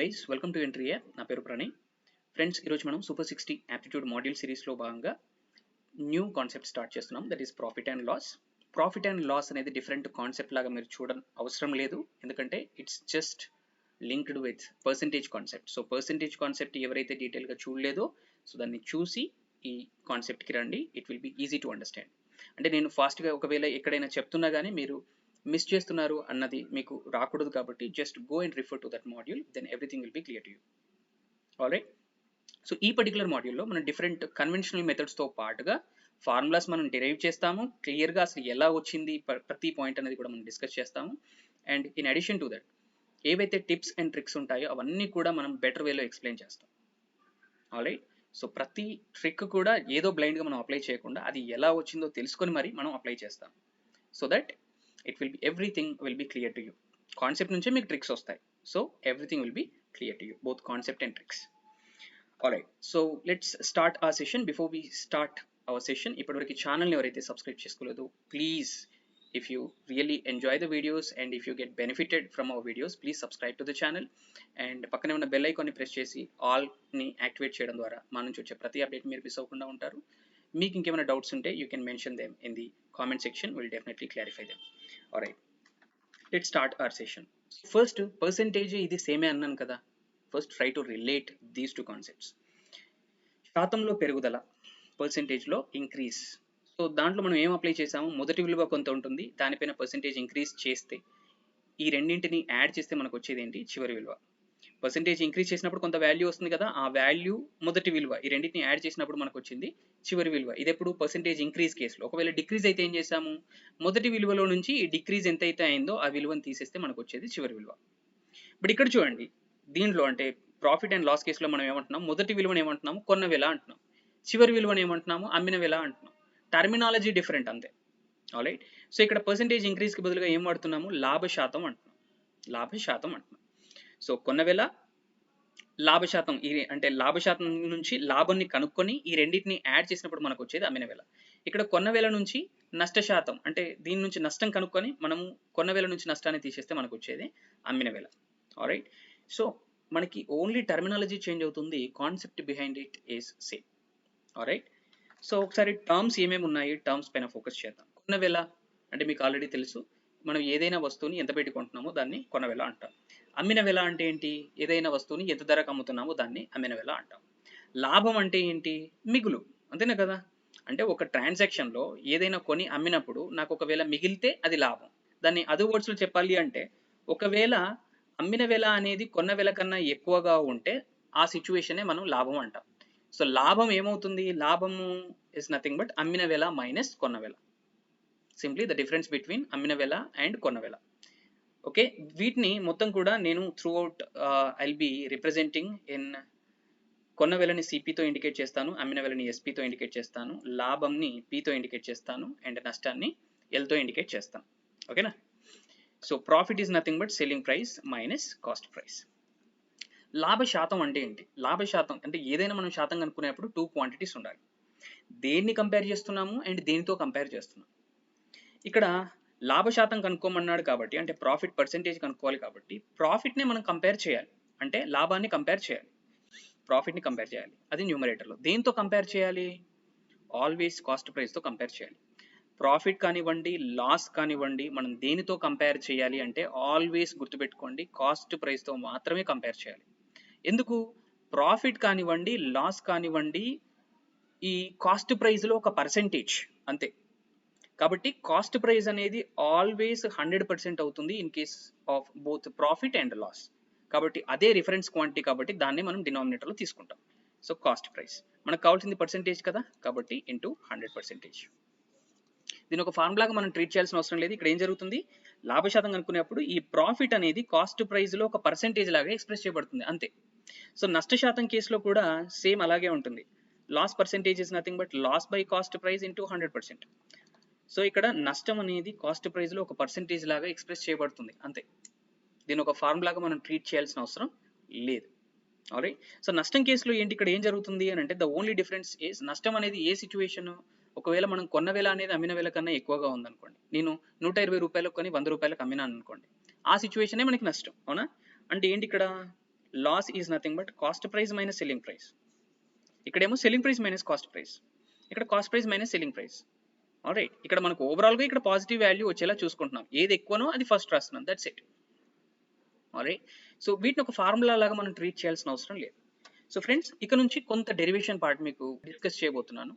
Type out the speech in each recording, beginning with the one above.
Guys, welcome to entry. నా పేరు Pranay. Friends, ఈరోజు మనం సూపర్ 60 యాప్టిట్యూడ్ మాడ్యూల్ సిరీస్లో భాగంగా న్యూ కాన్సెప్ట్ స్టార్ట్ చేస్తున్నాం. That is profit and loss. Profit and loss అనేది డిఫరెంట్ కాన్సెప్ట్ లాగా మీరు చూడడం అవసరం లేదు, ఎందుకంటే it's just linked with percentage concept. So percentage concept ఎవరైతే డీటెయిల్గా చూడలేదో సో దాన్ని చూసి ఈ కాన్సెప్ట్కి రండి. It will be easy to understand. అంటే నేను ఫాస్ట్గా ఒకవేళ ఎక్కడైనా చెప్తున్నా కానీ మీరు మిస్ చేస్తున్నారు అన్నది మీకు రాకూడదు, కాబట్టి just go and refer to that module, then everything will be clear to you. Alright. So ఈ పర్టికులర్ మాడ్యూల్లో మనం డిఫరెంట్ కన్వెన్షనల్ మెథడ్స్తో పాటుగా ఫార్ములాస్ మనం డిరైవ్ చేస్తాము. క్లియర్గా అసలు ఎలా వచ్చింది ప్రతి పాయింట్ అనేది కూడా మనం డిస్కస్ చేస్తాము. And in addition to that ఏవైతే టిప్స్ అండ్ ట్రిక్స్ ఉంటాయో అవన్నీ కూడా మనం బెటర్ వేలో ఎక్స్ప్లెయిన్ చేస్తాం. ఆల్రైట్. సో ప్రతి ట్రిక్ కూడా ఏదో బ్లైండ్గా మనం అప్లై చేయకుండా అది ఎలా వచ్చిందో తెలుసుకొని మరి మనం అప్లై చేస్తాం. So that it will be everything will be clear to you. Concept నుంచే మీకు ట్రిక్స్ వస్తాయి. So everything will be clear to you, both concept and tricks. Alright. So let's start our session. Before we start our session, ఇప్పటివరకు ఛానల్ని ఎవరైతే subscribe చేసుకోలేదో please, if you really enjoy the videos and if you get benefited from our videos, please subscribe to the channel and పక్కనే ఉన్న bell ఐకాన్ని press చేసి ఆల్ని activate చేయడం ద్వారా మా నుంచి వచ్చే ప్రతి అప్డేట్ మీరు మిస్ అవ్వకుండా ఉంటారు. మీకు ఇంకేమైనా డౌట్స్ ఉంటే you can mention them in the comment section. Will definitely clarify them. Alright, let's start our session. First percentage ఇది సేమే అన్నాను కదా. First try to relate these to concepts. శాతంలో పెరుగుదల, పర్సెంటేజ్లో ఇంక్రీజ్. సో దాంట్లో మనం ఏం అప్లై చేసాము, మొదటి విలువ కొంత ఉంటుంది, దానిపైన పర్సెంటేజ్ ఇంక్రీజ్ చేస్తే ఈ రెండింటిని యాడ్ చేస్తే మనకు వచ్చేది ఏంటి, చివరి విలువ. పర్సెంటేజ్ ఇంక్రీజ్ చేసినప్పుడు కొంత వాల్యూ వస్తుంది కదా, ఆ వాల్యూ మొదటి విలువ, ఈ రెండింటిని యాడ్ చేసినప్పుడు మనకు వచ్చింది చివరి విలువ. ఇది ఎప్పుడు పర్సెంటేజ్ ఇంక్రీజ్ కేసులో. ఒకవేళ డిక్రీజ్ అయితే ఏం చేసాము, మొదటి విలువలో నుంచి ఈ డిక్రీజ్ ఎంత అయితే అయిందో ఆ విలువను తీసేస్తే మనకు వచ్చేది చివరి విలువ. బట్ ఇక్కడ చూడండి, దీంట్లో అంటే ప్రాఫిట్ అండ్ లాస్ కేసులో మనం ఏమంటున్నాం, మొదటి విలువను ఏమంటున్నాము, కొన్న వెల అంటున్నాం, చివరి విలువను ఏమంటున్నాము, అమ్మిన వెల అంటున్నాం. టర్మినాలజీ డిఫరెంట్ అంతే. ఆల్రైట్. సో ఇక్కడ పర్సెంటేజ్ ఇంక్రీజ్కి బదులుగా ఏం వాడుతున్నాము, లాభ శాతం అంటున్నాం. లాభ శాతం అంటున్నాం. సో కొన్న వెల, లాభ శాతం, అంటే లాభ శాతం నుంచి లాభాన్ని కనుక్కొని ఈ రెండింటిని యాడ్ చేసినప్పుడు మనకు వచ్చేది అమ్మిన వెల. ఇక్కడ కొన్న వెల నుంచి నష్ట శాతం, అంటే దీని నుంచి నష్టం కనుక్కొని మనము కొన్న వెల నుంచి నష్టాన్ని తీసేస్తే మనకు వచ్చేది అమ్మిన వెల. ఆల్రైట్. సో మనకి ఓన్లీ టర్మినాలజీ చేంజ్ అవుతుంది, concept behind it is same. Alright. So ఒకసారి టర్మ్స్ ఏమేమి ఉన్నాయి, టర్మ్స్ పైన ఫోకస్ చేద్దాం. కొన్న వెల అంటే మీకు ఆల్రెడీ తెలుసు, మనం ఏదైనా వస్తువుని ఎంత పెట్టి కొంటున్నామో దాన్ని కొన్న వెల అంటాం. అమ్మిన వెల అంటే ఏంటి, ఏదైనా వస్తువుని ఎంత ధరకు అమ్ముతున్నామో దాన్ని అమ్మిన వెల అంటాం. లాభం అంటే ఏంటి, మిగులు, అంతేనా కదా. అంటే ఒక ట్రాన్సాక్షన్లో ఏదైనా కొని అమ్మినప్పుడు నాకు ఒకవేళ మిగిలితే అది లాభం. దాన్ని అదర్ వర్డ్స్లో చెప్పాలి అంటే, ఒకవేళ అమ్మిన వెల అనేది కొన్న వెల కన్నా ఎక్కువగా ఉంటే ఆ సిచ్యువేషనే మనం లాభం అంటాం. సో లాభం ఏమవుతుంది, లాభము ఇస్ నథింగ్ బట్ అమ్మిన వెల మైనస్ కొన్న వెల. సింప్లీ ద డిఫరెన్స్ బిట్వీన్ అమ్మిన వెల అండ్ కొన్న వెల. ఓకే, వీటిని మొత్తం కూడా నేను through out I'll be representing in కొన్న వెలని సిపితో ఇండికేట్ చేస్తాను, అమ్మిన వెలని ఎస్పితో ఇండికేట్ చేస్తాను, లాభంని పితో ఇండికేట్ చేస్తాను, అండ్ నష్టాన్ని ఎల్తో ఇండికేట్ చేస్తాను. ఓకేనా. So profit is nothing but selling price minus cost price. లాభ శాతం అంటే ఏంటి, లాభ శాతం అంటే ఏదైనా మనం శాతం కనుక్కునేప్పుడు టూ క్వాంటిటీస్ ఉండాలి. దేన్ని కంపేర్ చేస్తున్నాము అండ్ దేనితో కంపేర్ చేస్తున్నాము. ఇక్కడ లాభ శాతం కనుక్కోమన్నాడు కాబట్టి, అంటే ప్రాఫిట్ పర్సెంటేజ్ కనుక్కోవాలి కాబట్టి ప్రాఫిట్నే మనం కంపేర్ చేయాలి, అంటే లాభాన్ని కంపేర్ చేయాలి, ప్రాఫిట్ని కంపేర్ చేయాలి. అది న్యూమరేటర్లో. దేంతో కంపేర్ చేయాలి, ఆల్వేస్ కాస్ట్ ప్రైస్తో కంపేర్ చేయాలి. ప్రాఫిట్ కానివ్వండి, లాస్ కానివ్వండి, మనం దేనితో కంపేర్ చేయాలి అంటే ఆల్వేస్ గుర్తుపెట్టుకోండి, కాస్ట్ ప్రైస్తో మాత్రమే కంపేర్ చేయాలి. ఎందుకు, ప్రాఫిట్ కానివ్వండి, లాస్ కానివ్వండి, ఈ కాస్ట్ ప్రైస్లో ఒక పర్సెంటేజ్ అంతే. కాబట్టి కాస్ట్ ప్రైస్ అనేది ఆల్వేస్ 100% అవుతుంది in case of both profit and loss. కాబట్టి అదే రిఫరెన్స్ క్వాంటిటీ, కాబట్టి దాన్ని మనం డినామినేటర్లో తీసుకుంటాం. సో కాస్ట్ ప్రైస్ మనకు కావాల్సింది పర్సెంటేజ్ కదా, కాబట్టి ఇంటూ 100%. దీని ఒక ఫార్ములాగా మనం ట్రీట్ చేయాల్సిన అవసరం లేదు. ఇక్కడ ఏం జరుగుతుంది, లాభశాతం అనుకునేప్పుడు ఈ ప్రాఫిట్ అనేది కాస్ట్ ప్రైస్లో ఒక పర్సెంటేజ్ లాగా ఎక్స్ప్రెస్ చేయబడుతుంది అంతే. సో నష్ట శాతం కేసులో కూడా సేమ్ అలాగే ఉంటుంది. Loss percentage is nothing but loss by cost price into 100%. So ఇక్కడ నష్టం అనేది కాస్ట్ ప్రైస్లో ఒక పర్సెంటేజ్ లాగా ఎక్స్ప్రెస్ చేయబడుతుంది అంతే. దీని ఒక ఫార్ములాగా మనం ట్రీట్ చేయాల్సిన అవసరం లేదు. ఆల్రైట్. సో నష్టం కేసులో ఏంటి, ఇక్కడ ఏం జరుగుతుంది అని అంటే, ద ఓన్లీ డిఫరెన్స్ ఈస్ నష్టం అనేది ఏ సిచ్యువేషన్, ఒకవేళ మనం కొన్న వెల అనేది అమ్మిన వెల కన్నా ఎక్కువగా ఉందనుకోండి, నేను 120 రూపాయలకు కొని 100 రూపాయలకు అమ్మినాను అనుకోండి, ఆ సిచ్యువేషనే మనకి నష్టం. అవునా. అంటే ఏంటి ఇక్కడ, loss is nothing but cost price minus selling price. ఇక్కడేమో selling price minus cost price, ఇక్కడ cost price minus selling price. Alright, ఇక్కడ మనకు ఓవరాల్గా ఇక్కడ పాజిటివ్ వాల్యూ వచ్చేలా చూసుకుంటున్నాం. ఏది ఎక్కువనో అది ఫస్ట్ రాస్తున్నాం, దట్స్ ఇట్. ఆల్రైట్, సో వీటిని ఒక ఫార్ములా లాగా మనం ట్రీట్ చేయాల్సిన అవసరం లేదు. సో ఫ్రెండ్స్, ఇక నుంచి కొంత డెరివేషన్ పార్ట్ మీకు డిస్కస్ చేయబోతున్నాను.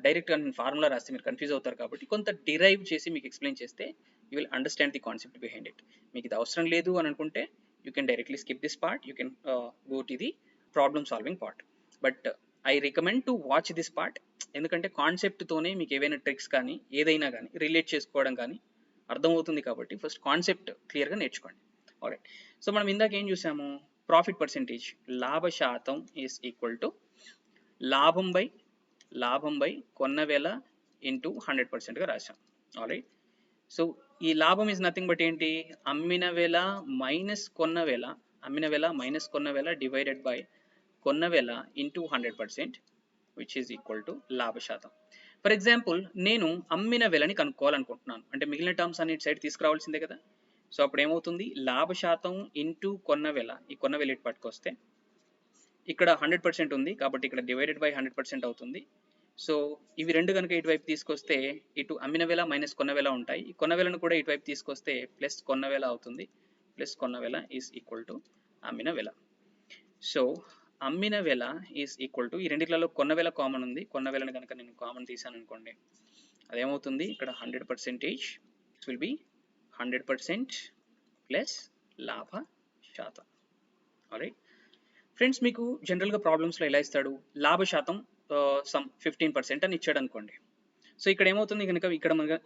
డైరెక్ట్గా నేను ఫార్ములా రాస్తే మీరు కన్ఫ్యూజ్ అవుతారు కాబట్టి కొంత డిరైవ్ చేసి మీకు ఎక్స్ప్లెయిన్ చేస్తే you will understand the concept behind it. మీకు ఇది అవసరం లేదు అని అనుకుంటే you can directly skip this part, you can go to the problem solving part. But I recommend to watch this part, ఎందుకంటే కాన్సెప్ట్తోనే మీకు ఏవైనా ట్రిక్స్ కానీ ఏదైనా కానీ రిలేట్ చేసుకోవడం కానీ అర్థమవుతుంది. కాబట్టి ఫస్ట్ కాన్సెప్ట్ క్లియర్గా నేర్చుకోండి. ఆల్రైట్, సో మనం ఇందాక ఏం చూసాము, ప్రాఫిట్ పర్సెంటేజ్, లాభ శాతం ఈజ్ ఈక్వల్ టు లాభం బై కొన్న వేల ఇంటూ 100%గా రాశాం. ఆల్రైట్, సో ఈ లాభం ఈజ్ నథింగ్ బట్ ఏంటి, అమ్మిన వేల మైనస్ కొన్న వేల డివైడెడ్ బై కొన్న వేల into 100%, which is equal to లాభ శాతం. ఫర్ ఎగ్జాంపుల్, నేను అమ్మిన వేలని కనుక్కోవాలనుకుంటున్నాను అంటే మిగిలిన టర్మ్స్ అన్ని సైడ్ తీసుకురావాల్సిందే కదా. సో అప్పుడు ఏమవుతుంది, లాభ శాతం ఇంటూ కొన్న వేల, ఈ కొన్న వేల ఇటు పట్టుకొస్తే ఇక్కడ 100% ఉంది కాబట్టి ఇక్కడ డివైడెడ్ బై 100% అవుతుంది. సో ఇవి రెండు కనుక ఇటువైపు తీసుకొస్తే ఇటు అమ్మిన వేల మైనస్ కొన్న వేల ఉంటాయి. ఈ కొన్న వేలను కూడా ఇటువైపు తీసుకొస్తే ప్లస్ కొన్న వేల అవుతుంది. ప్లస్ కొన్న వేల ఈజ్ ఈక్వల్ టు అమ్మిన వేల. సో అమ్మిన వేల ఈజ్ ఈక్వల్ టు, ఈ రెండిట్లలో కొన్న వేల కామన్ ఉంది, కొన్న వేలను కనుక నేను కామన్ తీసాను అనుకోండి, అదేమవుతుంది ఇక్కడ 100% విల్ బి 100% ప్లస్ లాభ శాతం. ఆల్రైట్ ఫ్రెండ్స్, మీకు జనరల్గా ప్రాబ్లమ్స్లో ఎలా ఇస్తాడు, లాభ శాతం సమ్ 15% అని ఇచ్చాడు అనుకోండి. సో ఇక్కడ ఏమవుతుంది కనుక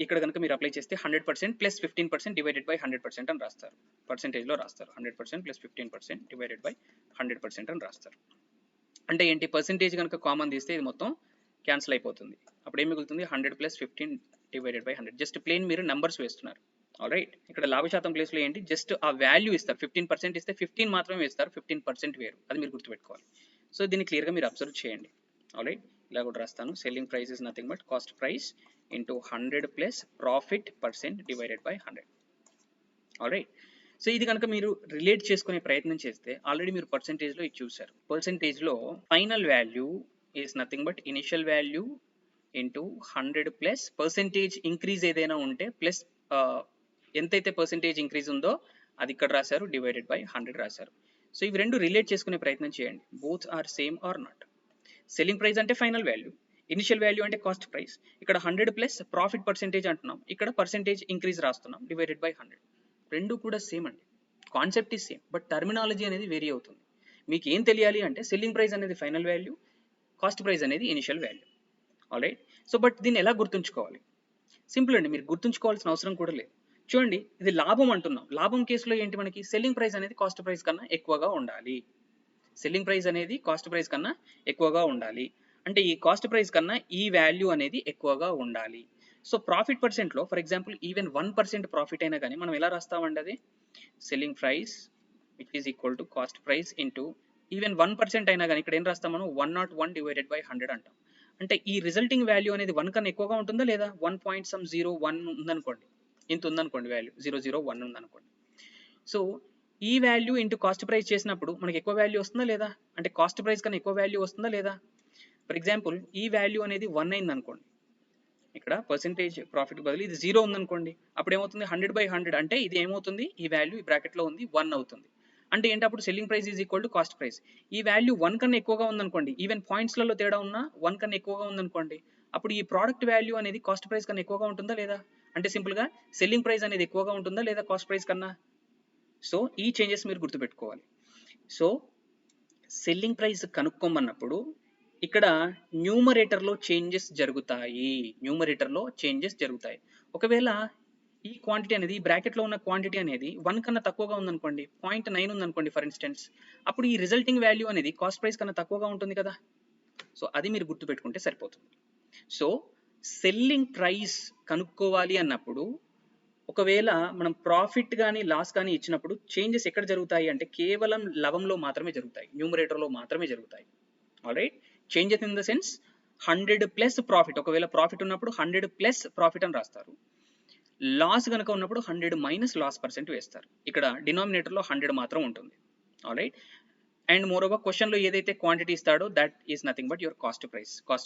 ఇక్కడ కనుక మీరు అప్లై చేస్తే 100% ప్లస్ 15% డివైడెడ్ బై 100% అని రాస్తారు, పర్సెంటేజ్లో రాస్తారు. 100% ప్లస్ 15% డివైడెడ్ బై 100% అని రాస్తారు. అంటే ఏంటి, పర్సెంటేజ్ కనుక కామన్ తీస్తే ఇది మొత్తం క్యాన్సిల్ అయిపోతుంది. అప్పుడు ఏం మిగులుతుంది, 100 plus 15 divided by 100. Just plain మీరు నెంబర్స్ వేస్తున్నారు. ఆల్రైట్, ఇక్కడ లాభ శాతం ప్లేస్లో ఏంటి, జస్ట్ ఆ వాల్యూ ఇస్తారు. 15% ఇస్తే 15 మాత్రమే వేస్తారు, 15% వేరు, అది మీరు గుర్తుపెట్టుకోవాలి. సో దీన్ని క్లియర్గా మీరు అబ్జర్వ్ చేయండి. ఆల్రైట్, ఇలా కూడా రాస్తాను, selling price is nothing but cost price into 100 plus profit percent divided by 100. Alright, so ఇది కనుక మీరు రిలేట్ చేసుకునే ప్రయత్నం చేస్తే ఆల్రెడీ మీరు పర్సెంటేజ్లో ఇది చూసారు. పర్సెంటేజ్లో final value is nothing but initial value into 100 plus percentage increase ఏదైనా ఉంటే ప్లస్ ఎంతైతే పర్సెంటేజ్ ఇంక్రీజ్ ఉందో అది ఇక్కడ రాశారు, డివైడెడ్ బై 100 రాశారు. సో ఇవి రెండు రిలేట్ చేసుకునే ప్రయత్నం చేయండి. Both are same or not. Selling price అంటే ఫైనల్ వాల్యూ, ఇనిషియల్ వాల్యూ అంటే కాస్ట్ ప్రైస్. ఇక్కడ 100 ప్లస్ ప్రాఫిట్ పర్సెంటేజ్ అంటున్నాం, ఇక్కడ పర్సెంటేజ్ ఇంక్రీజ్ రాస్తున్నాం, డివైడెడ్ బై 100. రెండు కూడా సేమ్ అండి, concept is same, but terminology అనేది వేరీ అవుతుంది. మీకు ఏం తెలియాలి అంటే సెల్లింగ్ ప్రైస్ అనేది ఫైనల్ వాల్యూ, కాస్ట్ ప్రైస్ అనేది initial value. Alright, so but దీన్ని ఎలా గుర్తుంచుకోవాలి, సింపుల్ అండి, మీరు గుర్తుంచుకోవాల్సిన అవసరం కూడా లేదు. చూడండి, ఇది లాభం అంటున్నాం, లాభం కేసులో ఏంటి, మనకి సెల్లింగ్ ప్రైస్ అనేది కాస్ట్ ప్రైస్ కన్నా ఎక్కువగా ఉండాలి. సెల్లింగ్ ప్రైస్ అనేది కాస్ట్ ప్రైస్ కన్నా ఎక్కువగా ఉండాలి అంటే ఈ కాస్ట్ ప్రైస్ కన్నా ఈ వాల్యూ అనేది ఎక్కువగా ఉండాలి. సో ప్రాఫిట్ పర్సెంట్లో ఫర్ ఎగ్జాంపుల్ ఈవెన్ 1% ప్రాఫిట్ అయినా కానీ మనం ఎలా రాస్తామండి, అది selling price which is equal to cost price into even 1% అయినా కానీ ఇక్కడ ఏం రాస్తాం మనం, 101 డివైడెడ్ బై 100 అంటాం. అంటే ఈ రిజల్టింగ్ వాల్యూ అనేది 1 కన్నా ఎక్కువగా ఉంటుందా లేదా, 1.01 ఉందనుకోండి, ఇంత ఉందనుకోండి వాల్యూ, 001 ఉందనుకోండి. సో ఈ వాల్యూ ఇంటూ కాస్ట్ ప్రైస్ చేసినప్పుడు మనకి ఎక్కువ వాల్యూ వస్తుందా లేదా, అంటే కాస్ట్ ప్రైస్ కన్నా ఎక్కువ వాల్యూ వస్తుందా లేదా. ఫర్ ఎగ్జాంపుల్ ఈ వాల్యూ అనేది 1 అయింది అనుకోండి, ఇక్కడ పర్సెంటేజ్ ప్రాఫిట్ బదులు ఇది 0 ఉందనుకోండి, అప్పుడు ఏమవుతుంది 100/100 అంటే ఇది ఏమవుతుంది, ఈ వాల్యూ ఈ బ్రాకెట్లో ఉంది 1 అవుతుంది. అంటే ఏంటి, అప్పుడు selling price is equal to cost price. ఈ వాల్యూ 1 కన్నా ఎక్కువగా ఉందనుకోండి, ఈవెన్ పాయింట్స్లలో తేడా ఉన్నా 1 కన్నా ఎక్కువగా ఉందనుకోండి, అప్పుడు ఈ ప్రోడక్ట్ వాల్యూ అనేది కాస్ట్ ప్రైస్ కన్నా ఎక్కువగా ఉంటుందా లేదా, అంటే సింపుల్గా సెల్లింగ్ ప్రైస్ అనేది ఎక్కువగా ఉంటుందా లేదా కాస్ట్ ప్రైస్ కన్నా. సో ఈ చేంజెస్ మీరు గుర్తుపెట్టుకోవాలి. సో సెల్లింగ్ ప్రైస్ కనుక్కోమన్నప్పుడు ఇక్కడ న్యూమరేటర్లో చేంజెస్ జరుగుతాయి. ఒకవేళ ఈ క్వాంటిటీ అనేది బ్రాకెట్లో ఉన్న క్వాంటిటీ అనేది 1 కన్నా తక్కువగా ఉందనుకోండి, 0.9 ఉందనుకోండి ఫర్ ఇన్స్టెన్స్, అప్పుడు ఈ రిజల్టింగ్ వాల్యూ అనేది కాస్ట్ ప్రైస్ కన్నా తక్కువగా ఉంటుంది కదా. సో అది మీరు గుర్తుపెట్టుకుంటే సరిపోతుంది. సో సెల్లింగ్ ప్రైస్ కనుక్కోవాలి అన్నప్పుడు ఒకవేళ మనం ప్రాఫిట్ కానీ లాస్ కానీ ఇచ్చినప్పుడు చేంజెస్ ఎక్కడ జరుగుతాయి అంటే కేవలం లవంలో మాత్రమే జరుగుతాయి, న్యూమరేటర్లో మాత్రమే జరుగుతాయి. Alright, changes in the sense 100 plus profit, ఒకవేళ ప్రాఫిట్ ఉన్నప్పుడు 100 ప్లస్ ప్రాఫిట్ అని రాస్తారు. లాస్ కనుక ఉన్నప్పుడు 100 మైనస్ లాస్ పర్సెంట్ వేస్తారు. ఇక్కడ డినామినేటర్లో 100 మాత్రం ఉంటుంది. ఆల్రైట్. అండ్ మోర్ ఓవర్ క్వశ్చన్లో ఏదైతే క్వాంటిటీ ఇస్తాడో that is nothing but your cost